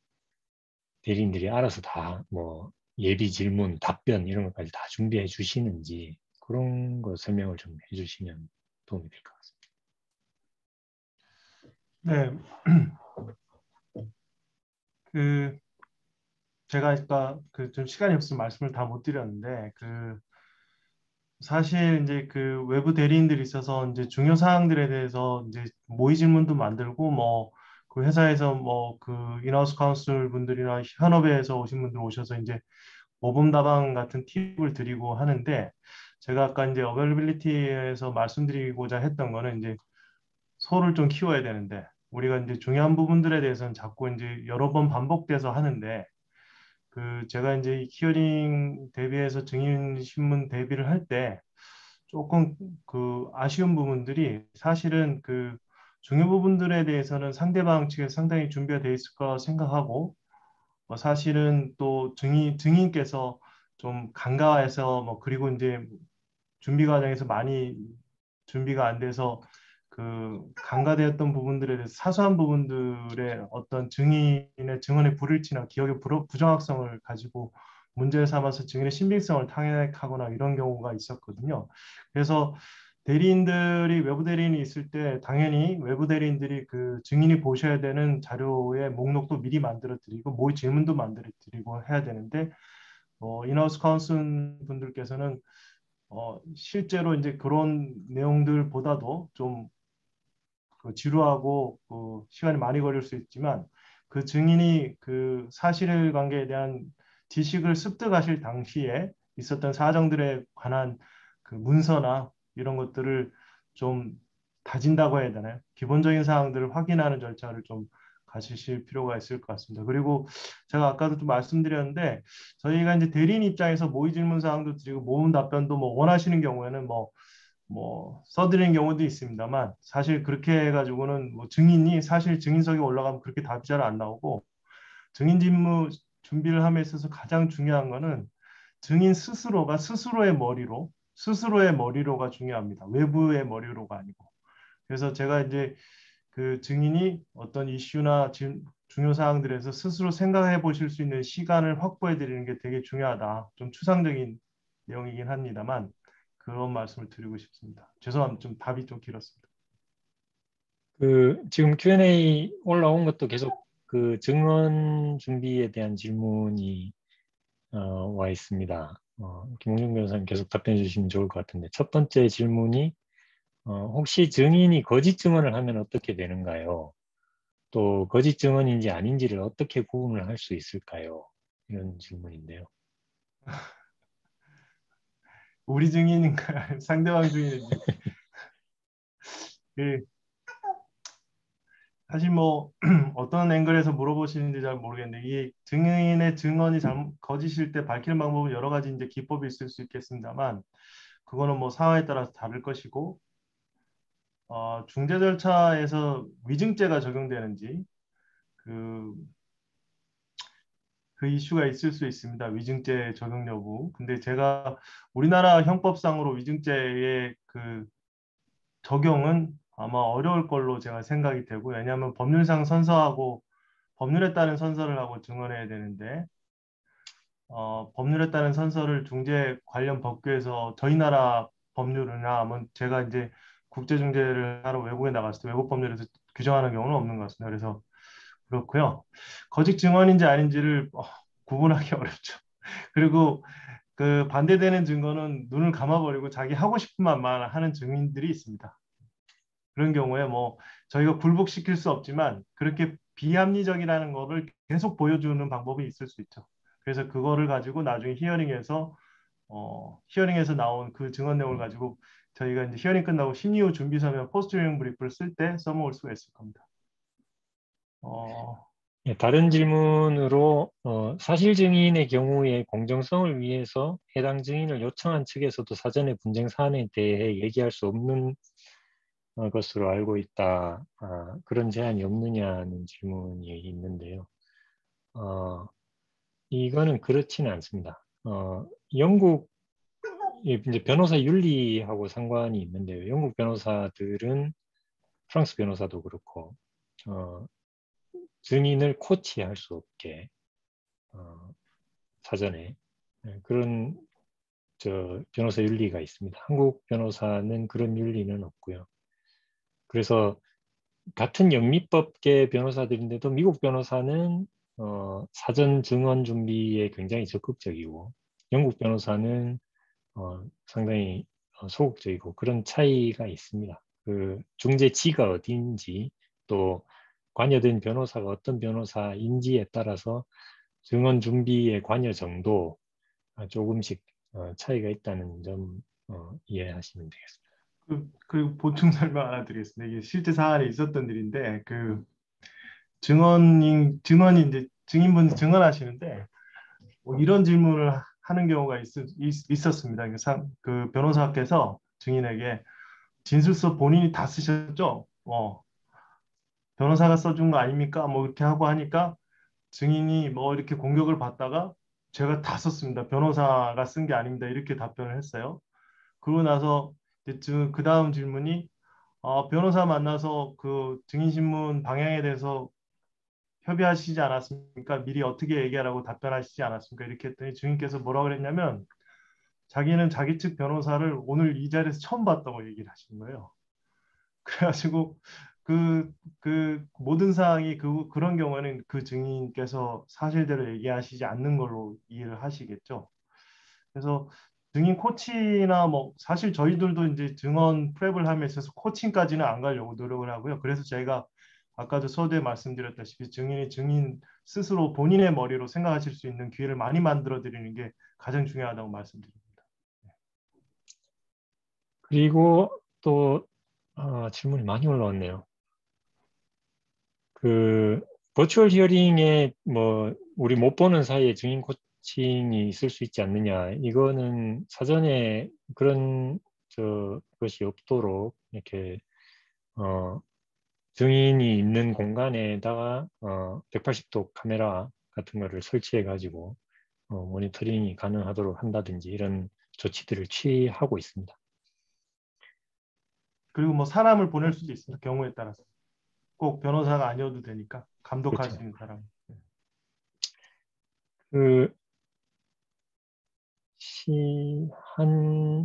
Speaker 2: 대리인들이 알아서 다 뭐 예비 질문, 답변 이런 것까지 다 준비해 주시는지 그런 거 설명을 좀 해주시면 도움이 될 것 같습니다.
Speaker 3: 네. 제가 아까 좀 시간이 없으면 말씀을 다 못 드렸는데 사실 이제 그 외부 대리인들이 있어서 이제 중요 사항들에 대해서 이제 모의 질문도 만들고 뭐 그 회사에서 뭐 그 인하우스 카운슬 분들이나 현업에서 오신 분들 오셔서 이제 모범답안 같은 팁을 드리고 하는데 제가 아까 이제 어베일러빌리티에서 말씀드리고자 했던 거는 이제 소를 좀 키워야 되는데 우리가 이제 중요한 부분들에 대해서는 자꾸 이제 여러 번 반복돼서 하는데 제가 이제 히어링 대비해서 증인 신문 대비를 할 때 조금 아쉬운 부분들이 사실은 중요 부분들에 대해서는 상대방 측에서 상당히 준비가 돼 있을 거라 생각하고 사실은 또 증인께서 좀 간과해서 뭐 그리고 이제 준비 과정에서 많이 준비가 안 돼서 간과되었던 부분들에 대해서 사소한 부분들의 어떤 증인의 증언의 불일치나 기억의 부정확성을 가지고 문제를 삼아서 증인의 신빙성을 탄핵하거나 이런 경우가 있었거든요. 그래서 대리인들이 외부 대리인이 있을 때 당연히 외부 대리인들이 증인이 보셔야 되는 자료의 목록도 미리 만들어 드리고 모의 질문도 만들어 드리고 해야 되는데 인하우스 카운슬 분들께서는 실제로 이제 그런 내용들보다도 좀 지루하고 시간이 많이 걸릴 수 있지만 증인이 사실관계에 대한 지식을 습득하실 당시에 있었던 사정들에 관한 문서나 이런 것들을 좀 다진다고 해야 되나요? 기본적인 사항들을 확인하는 절차를 좀 가지실 필요가 있을 것 같습니다. 그리고 제가 아까도 좀 말씀드렸는데 저희가 이제 대리인 입장에서 모의 질문 사항도 드리고 모음 답변도 뭐 원하시는 경우에는 뭐 써드리는 경우도 있습니다만 사실 그렇게 해가지고는 뭐 증인이 사실 증인석에 올라가면 그렇게 답이 잘 안 나오고 증인 직무 준비를 함에 있어서 가장 중요한 거는 증인 스스로가 스스로의 머리로가 중요합니다. 외부의 머리로가 아니고. 그래서 제가 이제 그 증인이 어떤 이슈나 중요 사항들에서 스스로 생각해 보실 수 있는 시간을 확보해 드리는 게 되게 중요하다. 좀 추상적인 내용이긴 합니다만 그런 말씀을 드리고 싶습니다. 죄송합니다. 좀 답이 좀 길었습니다.
Speaker 2: 그 지금 Q&A 올라온 것도 계속 그 증언 준비에 대한 질문이 와 있습니다. 김홍준 변호사님 계속 답변해 주시면 좋을 것 같은데 첫 번째 질문이 혹시 증인이 거짓 증언을 하면 어떻게 되는가요? 또 거짓 증언인지 아닌지를 어떻게 구분을 할 수 있을까요? 이런 질문인데요.
Speaker 3: 우리 증인인가 상대방 증인인지 그 사실 뭐 어떤 앵글에서 물어보시는지 잘 모르겠는데 이 증인의 증언이 거짓일 때 밝히는 방법은 여러 가지 이제 기법이 있을 수 있겠습니다만 그거는 뭐 상황에 따라서 다를 것이고 중재 절차에서 위증죄가 적용되는지 그, 그 이슈가 있을 수 있습니다. 위증죄 적용 여부. 근데 제가 우리나라 형법상으로 위증죄의 그 적용은 아마 어려울 걸로 제가 생각이 되고 왜냐하면 법률상 선서하고 법률에 따른 선서를 하고 증언해야 되는데 법률에 따른 선서를 중재 관련 법규에서 저희 나라 법률이나 뭐 제가 이제 국제중재를 하러 외국에 나갔을 때 외국 법률에서 규정하는 경우는 없는 것 같습니다. 그래서 그렇고요. 거짓 증언인지 아닌지를 구분하기 어렵죠. 그리고 그 반대되는 증거는 눈을 감아버리고 자기 하고 싶은 말만 하는 증인들이 있습니다. 그런 경우에 뭐 저희가 굴복시킬 수 없지만 그렇게 비합리적이라는 거를 계속 보여주는 방법이 있을 수 있죠. 그래서 그거를 가지고 나중에 히어링에서 나온 그 증언 내용을 가지고 저희가 이제 히어링 끝나고 심리 후 준비 서면 포스트 히어링 브리프를 쓸 때 써먹을 수가 있을 겁니다.
Speaker 2: 예, 다른 질문으로 사실 증인의 경우에 공정성을 위해서 해당 증인을 요청한 측에서도 사전에 분쟁 사안에 대해 얘기할 수 없는 것으로 알고 있다. 그런 제한이 없느냐는 질문이 있는데요. 이거는 그렇지는 않습니다. 영국 이제 변호사 윤리하고 상관이 있는데요. 영국 변호사들은 프랑스 변호사도 그렇고 증인을 코치할 수 없게 사전에 그런 변호사 윤리가 있습니다. 한국 변호사는 그런 윤리는 없고요. 그래서 같은 영미법계 변호사들인데도 미국 변호사는 사전 증언 준비에 굉장히 적극적이고 영국 변호사는 상당히 소극적이고 그런 차이가 있습니다. 그 중재지가 어디인지 또 관여된 변호사가 어떤 변호사인지에 따라서 증언 준비의 관여 정도 조금씩 차이가 있다는 점 이해하시면 되겠습니다.
Speaker 3: 그리고 보충 설명 하나 드리겠습니다. 이게 실제 사안에 있었던 일인데 그 증언이 이제 증인분이 증언하시는데 뭐 이런 질문을 하는 경우가 있었습니다. 그 변호사께서 증인에게 진술서 본인이 다 쓰셨죠? 변호사가 써준 거 아닙니까? 뭐 이렇게 하고 하니까 증인이 뭐 이렇게 공격을 받다가 제가 다 썼습니다. 변호사가 쓴 게 아닙니다. 이렇게 답변을 했어요. 그러고 나서 그 다음 질문이 변호사 만나서 그 증인신문 방향에 대해서 협의하시지 않았습니까? 미리 어떻게 얘기하라고 답변하시지 않았습니까? 이렇게 했더니 증인께서 뭐라고 그랬냐면 자기는 자기 측 변호사를 오늘 이 자리에서 처음 봤다고 얘기를 하신 거예요. 그래가지고 그 모든 사항이 그런 경우에는 그 증인께서 사실대로 얘기하시지 않는 걸로 이해를 하시겠죠. 그래서 증인 코치나 뭐 사실 저희들도 이제 증언 프랩을 함에 있어서 코칭까지는 안 가려고 노력을 하고요. 그래서 제가 아까도 서두에 말씀드렸다시피 증인이 증인 스스로 본인의 머리로 생각하실 수 있는 기회를 많이 만들어 드리는 게 가장 중요하다고 말씀드립니다.
Speaker 2: 그리고 또 질문이 많이 올라왔네요. 그 버추얼 히어링에 뭐 우리 못 보는 사이에 증인 코칭이 있을 수 있지 않느냐, 이거는 사전에 그런 것이 없도록 이렇게 증인이 있는 공간에다가 180도 카메라 같은 거를 설치해 가지고 모니터링이 가능하도록 한다든지 이런 조치들을 취하고 있습니다.
Speaker 3: 그리고 뭐 사람을 보낼 수도 있습니다. 경우에 따라서. 꼭 변호사가 아니어도 되니까 감독할
Speaker 2: 그렇죠.
Speaker 3: 수 있는 사람.
Speaker 2: 그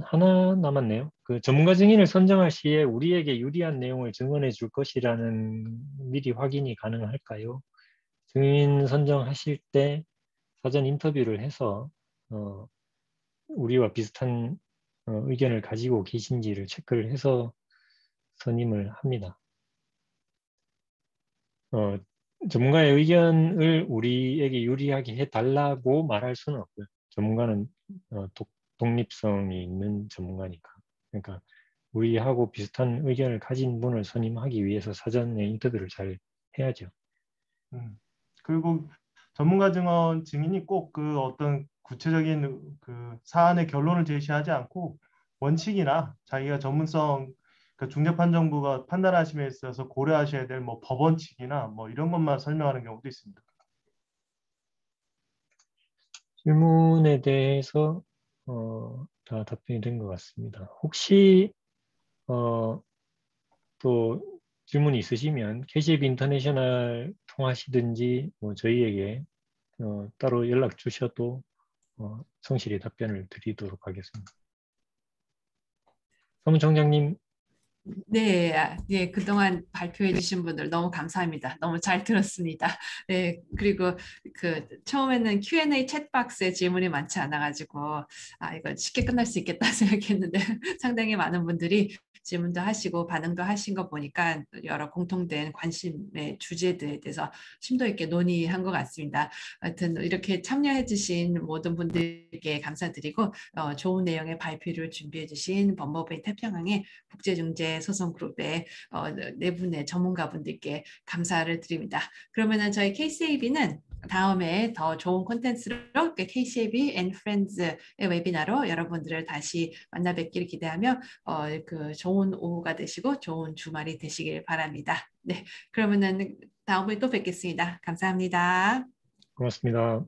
Speaker 2: 하나 남았네요. 그 전문가 증인을 선정할 시에 우리에게 유리한 내용을 증언해 줄 것이라는 미리 확인이 가능할까요? 증인 선정하실 때 사전 인터뷰를 해서 우리와 비슷한 의견을 가지고 계신지를 체크를 해서 선임을 합니다. 전문가의 의견을 우리에게 유리하게 해달라고 말할 수는 없고요. 전문가는 독립성이 있는 전문가니까. 그러니까 우리하고 비슷한 의견을 가진 분을 선임하기 위해서 사전에 인터뷰를 잘 해야죠.
Speaker 3: 그리고 전문가 증인이 꼭 그 어떤 구체적인 그 사안의 결론을 제시하지 않고 원칙이나 자기가 전문성, 그러니까 중재판정부가 판단하심에 있어서 고려하셔야 될 뭐 법원칙이나 뭐 이런 것만 설명하는 경우도 있습니다.
Speaker 2: 질문에 대해서 다 답변이 된 것 같습니다. 혹시 또 질문이 있으시면 KCAB 인터내셔널 통하시든지 뭐 저희에게 따로 연락 주셔도 성실히 답변을 드리도록 하겠습니다. 사무총장님.
Speaker 1: 네, 예, 그동안 발표해 주신 분들 너무 감사합니다. 너무 잘 들었습니다. 네, 그리고 그 처음에는 Q&A 챗박스에 질문이 많지 않아가지고 이거 쉽게 끝날 수 있겠다 생각했는데 상당히 많은 분들이 질문도 하시고 반응도 하신 거 보니까 여러 공통된 관심의 주제들에 대해서 심도 있게 논의한 것 같습니다. 하여튼 이렇게 참여해 주신 모든 분들께 감사드리고 좋은 내용의 발표를 준비해 주신 법무부의 태평양의 국제중재 소송그룹의 네 분의 전문가분들께 감사를 드립니다. 그러면은 저희 KCAB는 다음에 더 좋은 콘텐츠로 KCAB and Friends의 웨비나로 여러분들을 다시 만나 뵙기를 기대하며 그 좋은 오후가 되시고 좋은 주말이 되시길 바랍니다. 네, 그러면은 다음에 또 뵙겠습니다. 감사합니다.
Speaker 2: 고맙습니다.